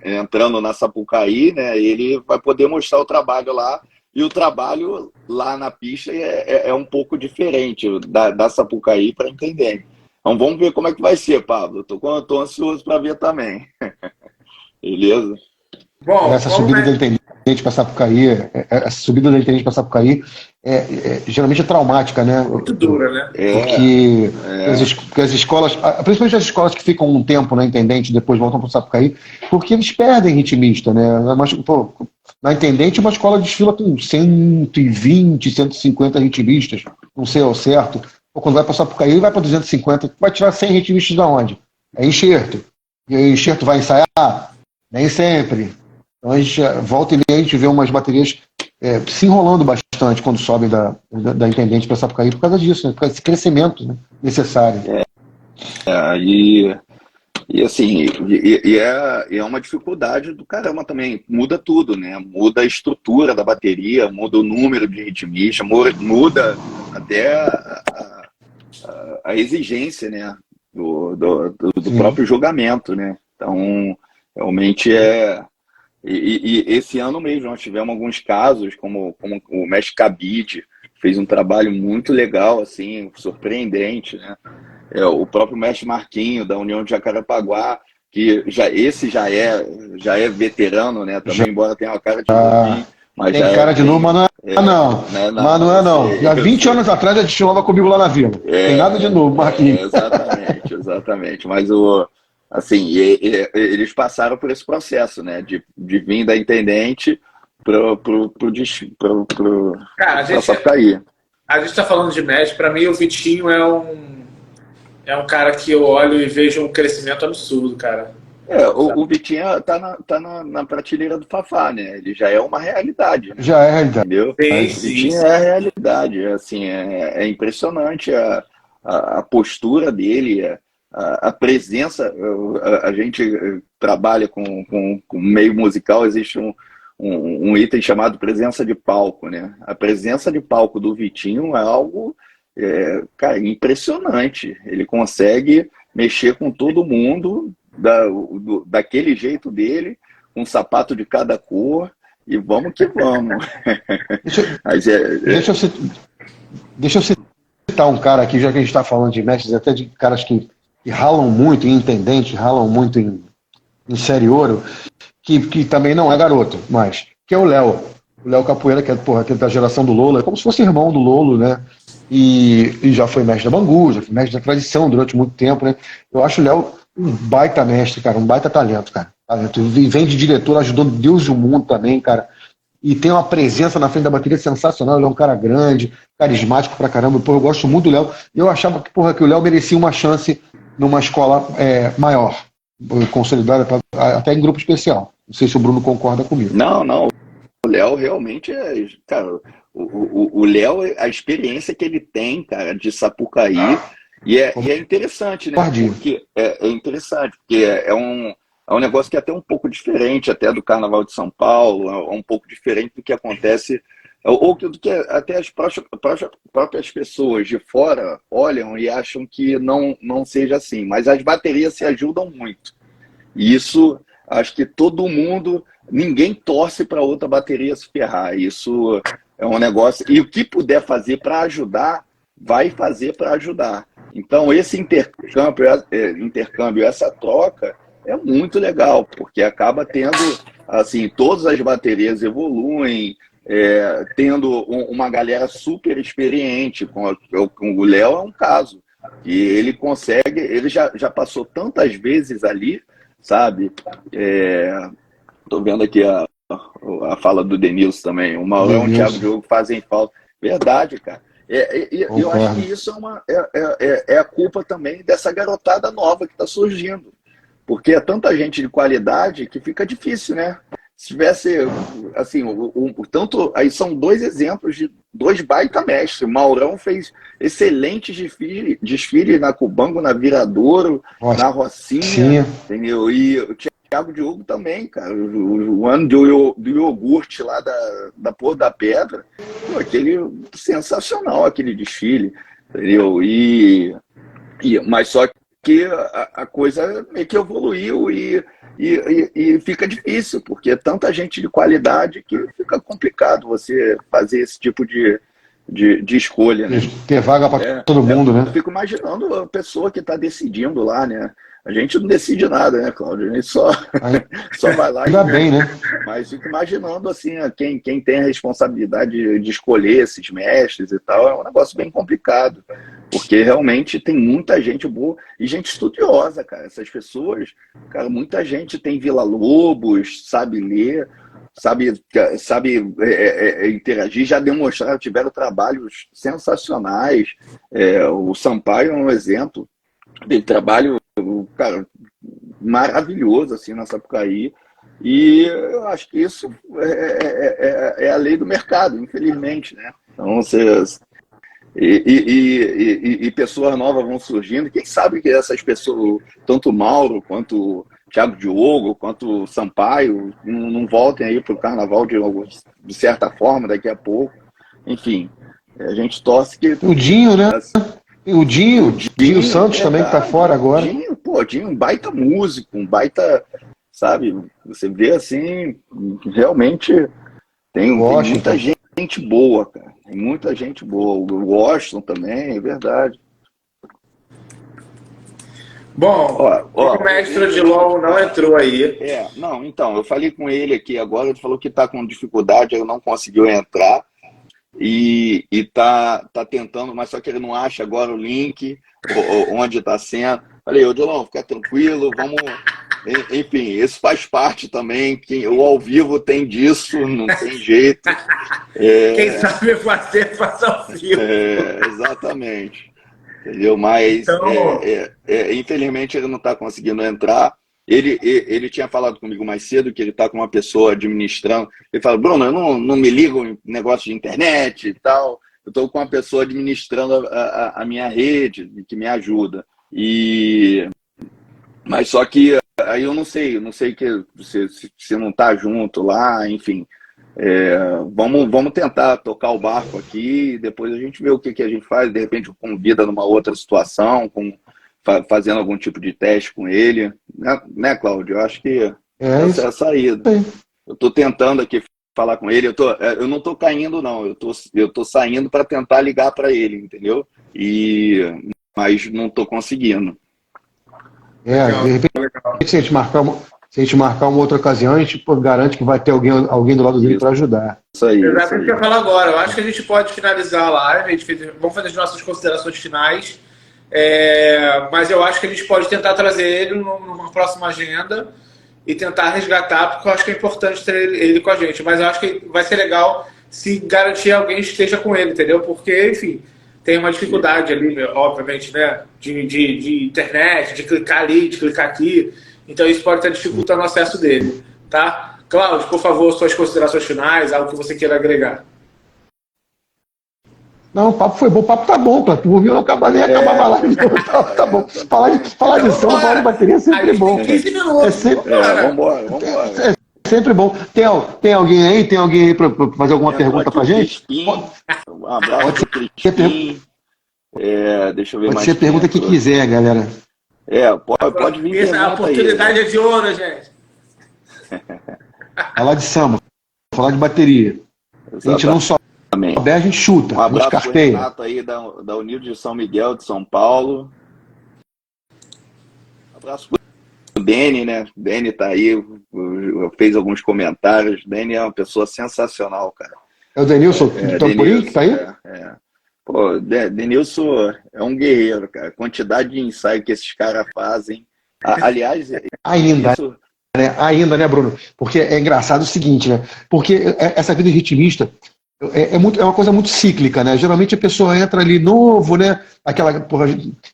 entrando na Sapucaí, né? Ele vai poder mostrar o trabalho lá. E o trabalho lá na pista é um pouco diferente da Sapucaí para entender. Então vamos ver como é que vai ser, Pablo. Tô ansioso para ver também. Beleza? Bom, essa subida da Intendente para Sapucaí, geralmente é traumática, né? Muito dura, né? Porque as escolas, principalmente as escolas que ficam um tempo na Intendente e depois voltam para o Sapucaí, porque eles perdem ritmista, né? Mas, pô, na Intendente uma escola desfila com 120, 150 ritmistas, não sei ao certo. Ou quando vai para o Sapucaí, vai para 250, vai tirar 100 ritmistas da onde? É enxerto. E aí o enxerto vai ensaiar? Nem sempre. Então a gente volta e meia, a gente vê umas baterias se enrolando bastante quando sobem da Intendente para Sapucaí por causa disso, né? Por causa desse crescimento, né, necessário. Assim, é uma dificuldade do caramba também. Muda tudo, né? Muda a estrutura da bateria, muda o número de ritmista, muda até a exigência, né? Do próprio julgamento, né? Então, realmente E esse ano mesmo nós tivemos alguns casos, como o mestre Cabide fez um trabalho muito legal, assim, surpreendente, né? O próprio mestre Marquinho, da União de Jacarepaguá, que esse já é veterano, né? Também, embora tenha uma cara de novinho, mas tem cara de novo, mas não é não. Já 20 anos atrás já desfilava comigo lá na vila. Tem nada de novo, Marquinhos. Exatamente. Mas assim, eles passaram por esse processo, né? De vir da Intendente para Sapucaí. A gente está falando de mestre. Para mim, o Vitinho é um cara que eu olho e vejo um crescimento absurdo, cara. O Vitinho tá na prateleira do Fafá, né? Ele já é uma realidade. Né? Já é realidade. Entendeu? O Vitinho é a realidade. Assim, é impressionante a postura dele, a presença. A gente trabalha com meio musical, existe um item chamado presença de palco, né? A presença de palco do Vitinho é algo, cara, impressionante. Ele consegue mexer com todo mundo daquele jeito dele, com um sapato de cada cor, e vamos que vamos. Deixa eu citar um cara aqui, já que a gente está falando de mestres, até de caras que ralam muito em Intendente, ralam muito em série ouro, que também não é garoto, mas que é o Léo Capoeira, que é da geração do Lolo, é como se fosse irmão do Lolo, né? E já foi mestre da Bangu, já foi mestre da tradição durante muito tempo, né? Eu acho o Léo um baita mestre, cara, um baita talento, cara. E vem de diretor, ajudando Deus e o mundo também, cara. E tem uma presença na frente da bateria sensacional. Ele é um cara grande, carismático pra caramba. Pô, eu gosto muito do Léo. Eu achava que o Léo merecia uma chance numa escola maior, consolidada, até em grupo especial. Não sei se o Bruno concorda comigo. Não. O Léo realmente cara, o Léo, a experiência que ele tem, cara, de Sapucaí, e é interessante, né? Porque é interessante, porque é um negócio que é até um pouco diferente até do Carnaval de São Paulo, é um pouco diferente do que acontece, ou do que até as próprias pessoas de fora olham e acham que não seja assim. Mas as baterias se ajudam muito. E isso, acho que todo mundo, ninguém torce para outra bateria se ferrar. Isso é um negócio. E o que puder fazer para ajudar, vai fazer para ajudar. Então, esse intercâmbio, essa troca, é muito legal, porque acaba tendo, assim, todas as baterias evoluem, tendo uma galera super experiente. Com o Léo é um caso. E ele consegue, ele já passou tantas vezes ali, sabe? Tô vendo aqui a fala do Denilson também. O Maurão e o Thiago Diogo fazem falta. Verdade, cara. Eu acho que isso é a culpa também dessa garotada nova que está surgindo. Porque é tanta gente de qualidade que fica difícil, né? Se tivesse, assim, tanto aí são dois exemplos de dois baita mestres. O Maurão fez excelentes desfiles na Cubango, na Viradouro, na Rocinha, entendeu? E o Thiago Diogo também, cara. O ano do iogurte lá da Porra da Pedra, pô, aquele sensacional, aquele desfile, entendeu? Mas só que a coisa meio que evoluiu e fica difícil, porque é tanta gente de qualidade que fica complicado você fazer esse tipo de escolha, né? Ter vaga para todo mundo, né? Eu fico imaginando a pessoa que está decidindo lá, né? A gente não decide nada, né, Cláudio? A gente só vai lá Ainda bem, né? Mas fico imaginando, assim, quem tem a responsabilidade de escolher esses mestres e tal, é um negócio bem complicado. Porque realmente tem muita gente boa e gente estudiosa, cara. Essas pessoas, cara, muita gente tem Villa-Lobos, sabe ler, sabe interagir, já demonstraram, tiveram trabalhos sensacionais. O Sampaio é um exemplo de trabalho, cara, maravilhoso assim na Sapucaí, e eu acho que isso é a lei do mercado, infelizmente, né? Então pessoas novas vão surgindo. Quem sabe que essas pessoas, tanto Mauro quanto Thiago Diogo, quanto Sampaio, não voltem aí para o carnaval de certa forma daqui a pouco. Enfim, a gente torce que... O Dinho, né? O Dinho Santos também, que está fora agora. Dinho, um baita músico, um baita, sabe? Você vê assim, realmente tem muita gente boa, cara. Tem muita gente boa. O Washington também, é verdade. Bom, o mestre de LOL não entrou aí. Não, então, eu falei com ele aqui agora, ele falou que está com dificuldade, ele não conseguiu entrar. E tá tentando, mas só que ele não acha agora o link, onde está sendo. Falei, Odilon, fica tranquilo, vamos... Enfim, isso faz parte também, o ao vivo tem disso, não tem jeito. Quem sabe faça ao vivo. Exatamente. Entendeu? Mas, então... infelizmente, ele não está conseguindo entrar. Ele tinha falado comigo mais cedo que ele está com uma pessoa administrando. Ele fala, Bruno, eu não me ligo em negócio de internet e tal. Eu estou com uma pessoa administrando a minha rede, que me ajuda. Mas só que aí eu não sei que se não está junto lá, enfim. Vamos tentar tocar o barco aqui e depois a gente vê o que a gente faz. De repente convida numa outra situação, fazendo algum tipo de teste com ele, né, Cláudio? Eu acho que essa é a saída. Eu estou tentando aqui falar com ele, eu não estou caindo, não, eu tô saindo para tentar ligar para ele, entendeu? Mas não estou conseguindo. De repente, se a gente marcar uma outra ocasião, a gente garante que vai ter alguém do lado dele para ajudar. Isso aí. Exatamente o que eu ia falar agora. Eu acho que a gente pode finalizar a live, vamos fazer as nossas considerações finais. Mas eu acho que a gente pode tentar trazer ele numa próxima agenda e tentar resgatar, porque eu acho que é importante ter ele com a gente. Mas eu acho que vai ser legal se garantir alguém esteja com ele, entendeu? Porque, enfim, tem uma dificuldade ali, obviamente, né? De internet, de clicar ali, de clicar aqui. Então isso pode estar dificultando o acesso dele, tá? Cláudio, por favor, suas considerações finais, algo que você queira agregar. Não, o papo foi bom, o papo tá bom, tu ouviu, não acabava nem acabava lá. Tá bom. Falar de som, falar de bateria é sempre bom. 15 minutos. Vambora. É sempre bom. Tem alguém aí para fazer alguma pergunta pra gente? Um abraço pro Cristim. Deixa eu ver mais. Pode ser pergunta que quiser, galera. Pode vir. Essa oportunidade é de ouro, gente. Falar de samba, falar de bateria. Exatamente. A gente não só a gente chuta, um abraço pro Renato aí da Unil de São Miguel, de São Paulo. Um abraço pro Dene, né? O Dene tá aí, fez alguns comentários. O Dene é uma pessoa sensacional, cara. É o Denilson de Tamborim que tá aí? Pô, Denilson é um guerreiro, cara. A quantidade de ensaio que esses caras fazem. Aliás... Ainda, né, Bruno? Porque é engraçado o seguinte, né? Porque essa vida de ritmista é uma coisa muito cíclica, né? Geralmente a pessoa entra ali novo, né? Aquela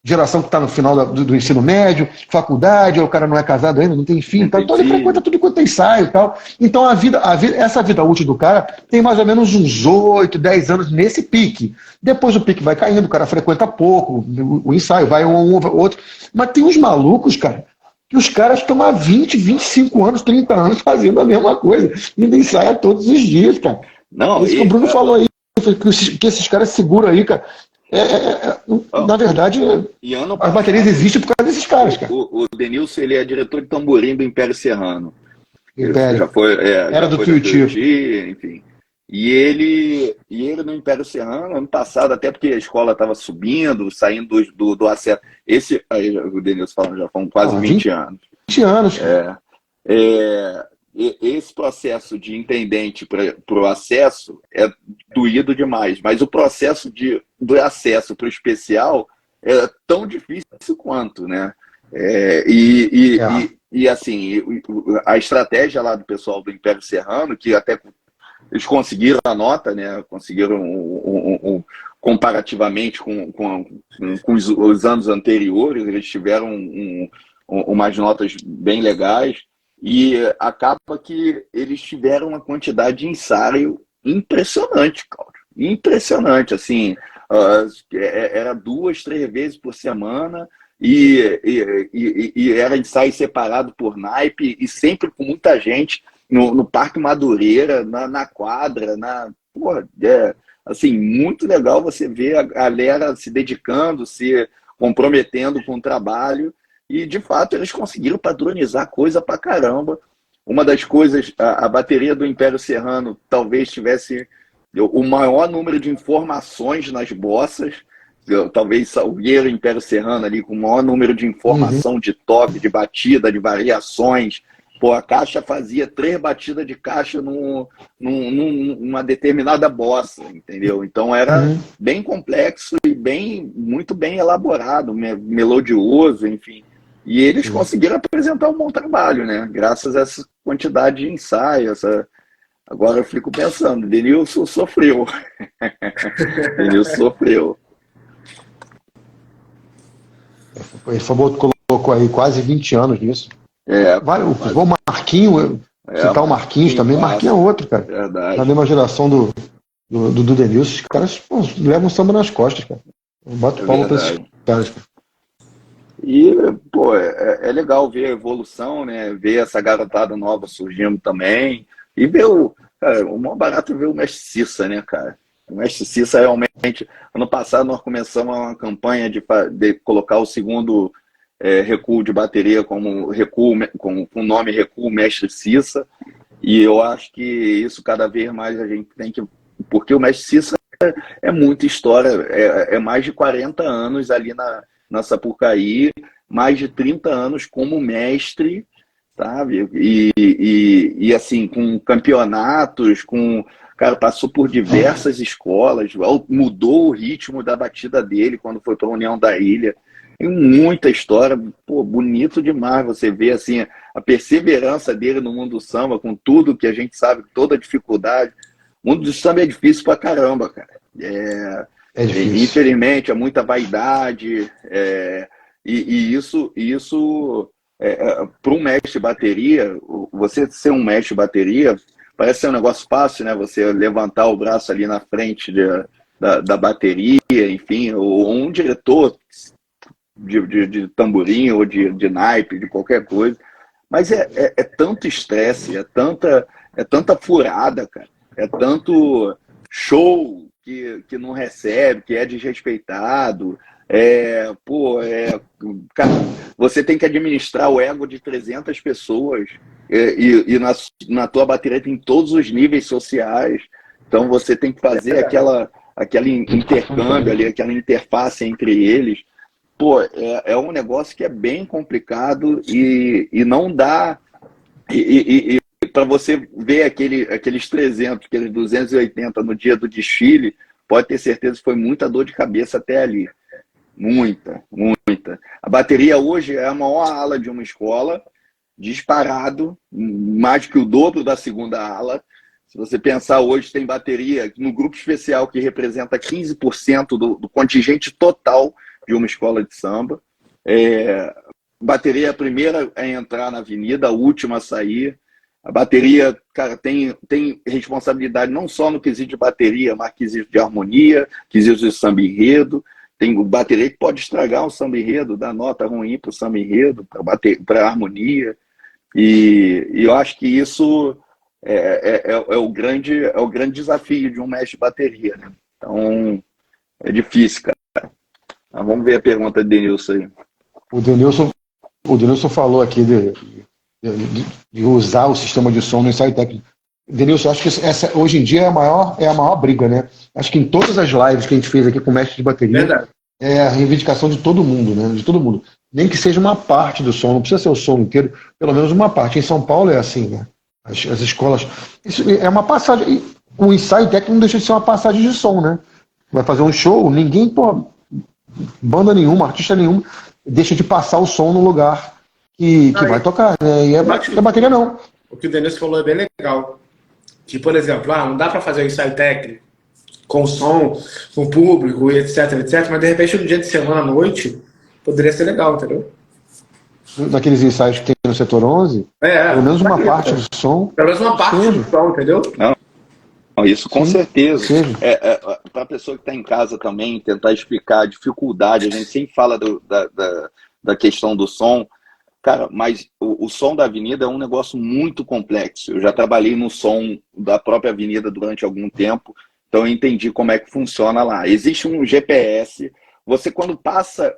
geração que está no final do ensino médio, faculdade, o cara não é casado ainda, não tem filho, então ele frequenta tudo quanto é ensaio e tal. Então essa vida útil do cara tem mais ou menos uns 8, 10 anos nesse pique. Depois o pique vai caindo, o cara frequenta pouco, o ensaio vai um outro. Mas tem uns malucos, cara, que os caras estão há 20, 25 anos, 30 anos fazendo a mesma coisa. Indo ensaiar todos os dias, cara. Não, Isso que o Bruno falou aí, que esses caras seguram aí, cara. Na verdade, as baterias existem por causa desses caras, cara. O Denilson, ele é diretor de tamborim do Império Serrano. Império. Já foi, era do Tuiuti, enfim. E ele no Império Serrano, ano passado, até porque a escola estava subindo, saindo do acesso. Aí o Denilson falando, já foram quase 20 anos. 20 anos. Esse processo de intendente para o acesso é doído demais, mas o processo do acesso para o especial é tão difícil quanto, né? E assim, a estratégia lá do pessoal do Império Serrano, que até eles conseguiram a nota, né? Conseguiram comparativamente com os anos anteriores, eles tiveram umas notas bem legais. E acaba que eles tiveram uma quantidade de ensaio impressionante, Cláudio. Impressionante, assim, era 2, 3 vezes por semana e era ensaio separado por naipe e sempre com muita gente no Parque Madureira, na quadra, assim, muito legal você ver a galera se dedicando, se comprometendo com o trabalho. E, de fato, eles conseguiram padronizar coisa pra caramba. Uma das coisas, a bateria do Império Serrano talvez tivesse o maior número de informações nas bossas. Talvez Salgueiro e Império Serrano ali com o maior número de informação de toque, de batida, de variações. Pô, a caixa fazia 3 batidas de caixa numa determinada bossa, entendeu? Então era bem complexo e muito bem elaborado, melodioso, enfim. E eles conseguiram apresentar um bom trabalho, né? Graças a essa quantidade de ensaio. Agora eu fico pensando, Denilson sofreu. Denilson sofreu. Ele colocou aí quase 20 anos nisso. O Marquinho, citar o Marquinhos também. Marquinhos é outro, cara. Verdade. Na mesma geração do Denilson, os caras levam samba nas costas, cara. Eu bato palma pra esses caras, cara. E, pô, é legal ver a evolução, né? Ver essa garotada nova surgindo também. E ver o maior barato é ver o Mestre Cissa, né, cara? O Mestre Cissa realmente... Ano passado nós começamos uma campanha de colocar o segundo recuo de bateria como recuo, com o nome Recuo Mestre Cissa. E eu acho que isso cada vez mais a gente tem que... Porque o Mestre Cissa é muita história, é mais de 40 anos ali na Sapucaí, mais de 30 anos como mestre, sabe? E assim, com campeonatos, cara, passou por diversas escolas, mudou o ritmo da batida dele quando foi para a União da Ilha. Tem muita história, pô, bonito demais você ver assim, a perseverança dele no mundo do samba, com tudo que a gente sabe, toda a dificuldade. O mundo do samba é difícil pra caramba, cara. É difícil. Infelizmente, é muita vaidade, e isso para um mestre de bateria, você ser um mestre de bateria, parece ser um negócio fácil, né? Você levantar o braço ali na frente da bateria, enfim, ou um diretor de tamborim ou de naipe, de qualquer coisa. Mas é tanto estresse, é tanta furada, cara. É tanto show que não recebe, que é desrespeitado. Cara, você tem que administrar o ego de 300 pessoas e na tua bateria tem todos os níveis sociais. Então você tem que fazer aquele intercâmbio ali, aquela interface entre eles. Pô, é um negócio que é bem complicado e não dá... para você ver aqueles 300, aqueles 280 no dia do desfile, pode ter certeza que foi muita dor de cabeça até ali. Muita, muita. A bateria hoje é a maior ala de uma escola, disparado, mais que o dobro da segunda ala. Se você pensar hoje, tem bateria no grupo especial que representa 15% do contingente total de uma escola de samba. Bateria é a primeira a entrar na avenida, a última a sair. A bateria, cara, tem responsabilidade não só no quesito de bateria, mas quesito de harmonia, quesito de samba enredo. tem o bateria que pode estragar um samba enredo, dar nota ruim para o samba enredo, para a harmonia. E eu acho que isso é o grande desafio de um mestre de bateria, né? Então, é difícil, cara. Mas vamos ver a pergunta do Denilson aí. O Denilson falou aqui de usar o sistema de som no ensaio técnico. Denilson, acho que hoje em dia é a maior briga, né? Acho que em todas as lives que a gente fez aqui com o mestre de bateria, Verdade. é a reivindicação de todo mundo, né? De todo mundo. Nem que seja uma parte do som, não precisa ser o som inteiro, pelo menos uma parte. Em São Paulo é assim, né? As escolas. Isso é uma passagem. O ensaio técnico não deixa de ser uma passagem de som, né? Vai fazer um show, ninguém, banda nenhuma, artista nenhum, deixa de passar o som no lugar que vai tocar, né? E a bateria não. O que o Denilson falou é bem legal. Que, por exemplo, não dá para fazer o ensaio técnico com som, com público, etc, mas de repente no dia de semana à noite poderia ser legal, entendeu? Naqueles ensaios que tem no setor 11, pelo menos uma parte do som. Pelo menos uma parte do som, entendeu? Não, isso com certeza. Sim. Para a pessoa que está em casa também, tentar explicar a dificuldade, a gente sempre fala da questão do som. Cara, mas o som da avenida é um negócio muito complexo. Eu já trabalhei no som da própria avenida durante algum tempo, então eu entendi como é que funciona lá. Existe um GPS, você quando passa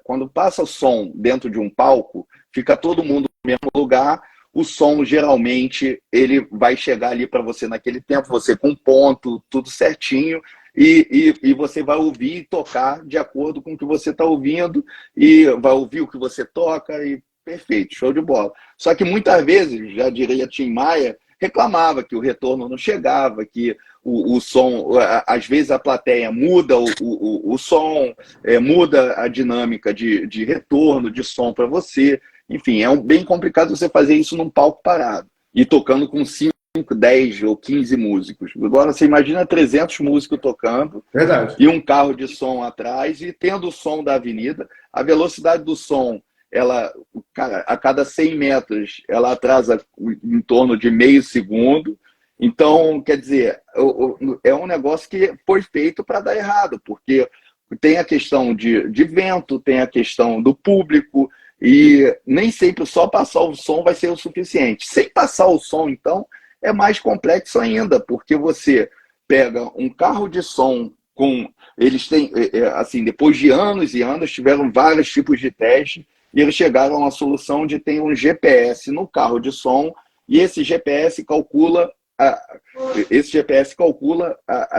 o som dentro de um palco, fica todo mundo no mesmo lugar, o som geralmente ele vai chegar ali para você naquele tempo, você com ponto, tudo certinho, e você vai ouvir e tocar de acordo com o que você está ouvindo, e vai ouvir o que você toca, e perfeito, show de bola. Só que muitas vezes, já diria Tim Maia, reclamava que o retorno não chegava, que o som, às vezes a plateia muda o som, muda a dinâmica de retorno de som para você. Enfim, é bem complicado você fazer isso num palco parado e tocando com 5, 10 ou 15 músicos. Agora você imagina 300 músicos tocando. Verdade. E um carro de som atrás e tendo o som da avenida, a velocidade do som, a cada 100 metros, ela atrasa em torno de meio segundo. Então, quer dizer, é um negócio que foi feito para dar errado, porque tem a questão de vento, tem a questão do público, e nem sempre só passar o som vai ser o suficiente. Sem passar o som, então, é mais complexo ainda, porque você pega um carro de som com... Eles têm, assim, depois de anos e anos, tiveram vários tipos de teste, e eles chegaram a uma solução de ter um GPS no carro de som, e esse GPS calcula a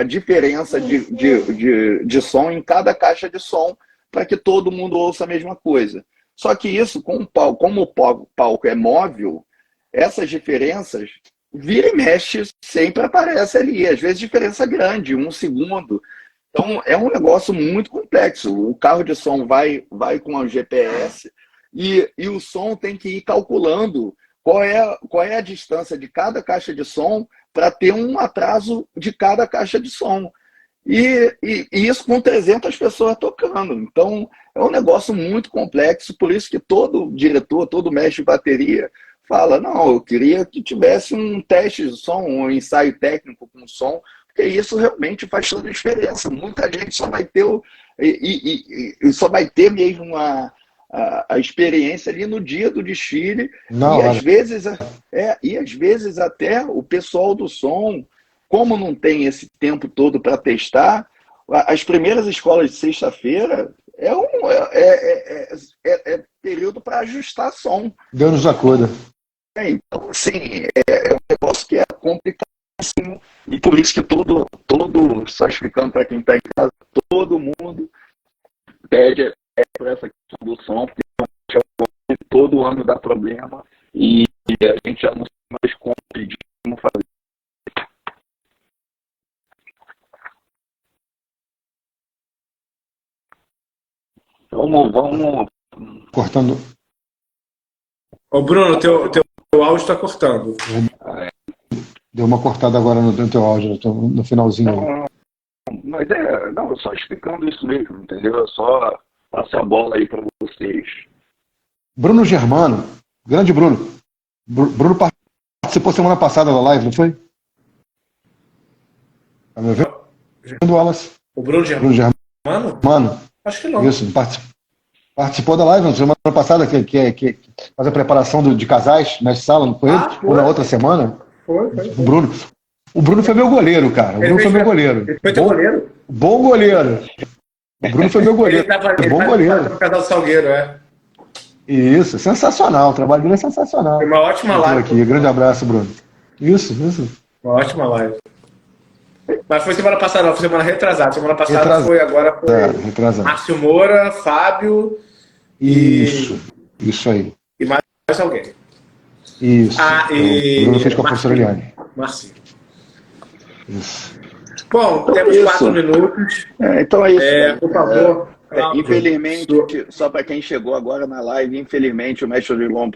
diferença de som em cada caixa de som, para que todo mundo ouça a mesma coisa. Só que isso, como o palco é móvel, essas diferenças, vira e mexe, sempre aparece ali. Às vezes diferença grande, 1 segundo. Então é um negócio muito complexo. O carro de som vai com o GPS e o som tem que ir calculando qual é a distância de cada caixa de som para ter um atraso de cada caixa de som. E isso com 300 pessoas tocando. Então, é um negócio muito complexo, por isso que todo diretor, todo mestre de bateria fala, não, eu queria que tivesse um teste de som, um ensaio técnico com som, porque isso realmente faz toda a diferença. Muita gente só vai ter só vai ter mesmo a experiência ali no dia do desfile. Às vezes até o pessoal do som, como não tem esse tempo todo para testar, as primeiras escolas de sexta-feira é período para ajustar som. Deu-nos a coisa. Então, assim, é um negócio que é complicadíssimo, e por isso que só explicando para quem está em casa, todo mundo pede por essa questão do som, porque todo ano dá problema, e a gente já não sabe mais como pedir, como fazer. Vamos. Cortando. Ô Bruno, teu áudio está cortando. Deu uma cortada agora no teu áudio, no finalzinho. Mas só explicando isso mesmo, entendeu? É só passar a bola aí para vocês. Bruno Germano, grande Bruno. Bruno participou semana passada da live, não foi? Tá me ouvindo, Wallace? O Bruno Germano? Mano, Acho que não. Isso, participou da live na semana passada, que faz a preparação de casais, mestre sala, não foi ele? Foi. Ou na outra semana? Foi. O Bruno. O Bruno foi meu goleiro, cara. O Bruno foi meu goleiro. Ele foi teu goleiro? Bom goleiro. O Bruno foi meu goleiro. Ele bom goleiro. No Casal Salgueiro, é. Isso, sensacional. O trabalho dele é sensacional. Foi uma ótima live. Aqui. Grande abraço, Bruno. Isso. Uma ótima live. Mas foi semana passada, não, foi semana retrasada. Semana passada foi retrasado. Márcio Moura, Fábio. Isso aí. E mais alguém. Isso. E o Bruno fez com a professora Eliane. Marcinho. Isso. Bom, temos 4 minutos. Então é isso. Por favor. Infelizmente, só para quem chegou agora na live, infelizmente o mestre Odilon,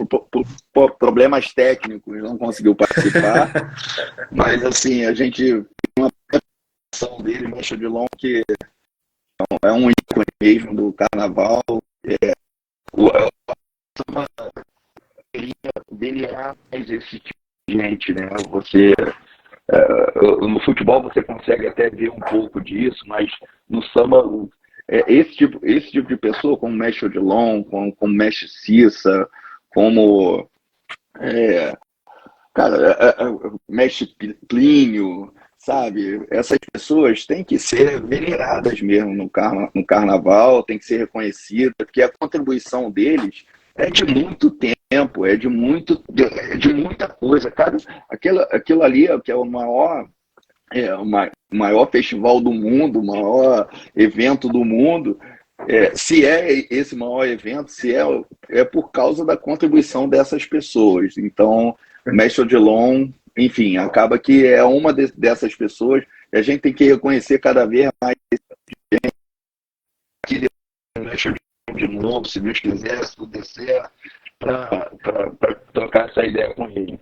por problemas técnicos, não conseguiu participar. Mas assim, a gente tem uma apresentação dele, o mestre Odilon, que é um ícone mesmo do carnaval. Dele é mais esse tipo de gente, né? No futebol você consegue até ver um pouco disso, mas no samba esse tipo de pessoa, como o mestre Odilon, como o mestre Cissa, como mestre Plínio, sabe? Essas pessoas têm que ser veneradas mesmo no carnaval, têm que ser reconhecidas, porque a contribuição deles é de muito tempo, é de muita coisa. Aquilo ali que é o maior festival do mundo, o maior evento do mundo, se é esse maior evento, se é por causa da contribuição dessas pessoas. Então, o mestre Odilon, enfim, acaba que é uma dessas pessoas, e a gente tem que reconhecer cada vez mais que o mestre Odilon de novo, se Deus quiser, se tudo der certo, para trocar essa ideia com ele.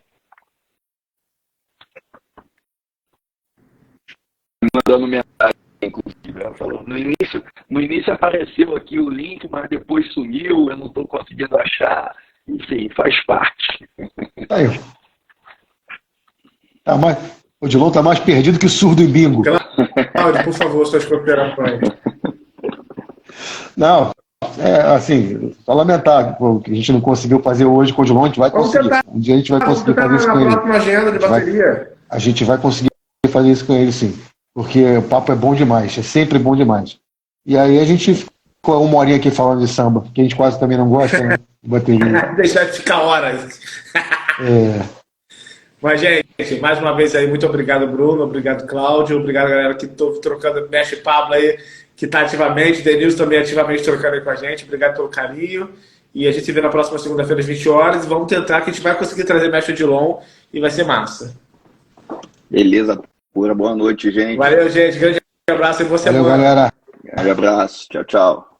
Mandando mensagem, inclusive, ela falou, no início apareceu aqui o link, mas depois sumiu, eu não estou conseguindo achar, enfim, faz parte. Aí. O Odilon está mais perdido que surdo em bingo. Cláudio, por favor, suas considerações. Não, assim, só lamentar que a gente não conseguiu fazer hoje com o Odilon, a gente vai conseguir. Um dia a gente vai conseguir fazer isso com ele. Próxima agenda de bateria. A gente vai conseguir fazer isso com ele, sim. Porque o papo é bom demais, é sempre bom demais. E aí a gente ficou uma horinha aqui falando de samba, que a gente quase também não gosta, né? De bateria. Deixar de ficar horas. Mas, gente, mais uma vez aí, muito obrigado, Bruno, obrigado, Cláudio, obrigado, galera, que estou trocando, mestre Pablo aí, que está ativamente, Denilson também ativamente trocando aí com a gente, obrigado pelo carinho, e a gente se vê na próxima segunda-feira às 20 horas, e vamos tentar que a gente vai conseguir trazer mestre Odilon, e vai ser massa. Beleza, pura, boa noite, gente. Valeu, gente, grande abraço e você. Valeu, galera. Grande abraço, tchau, tchau.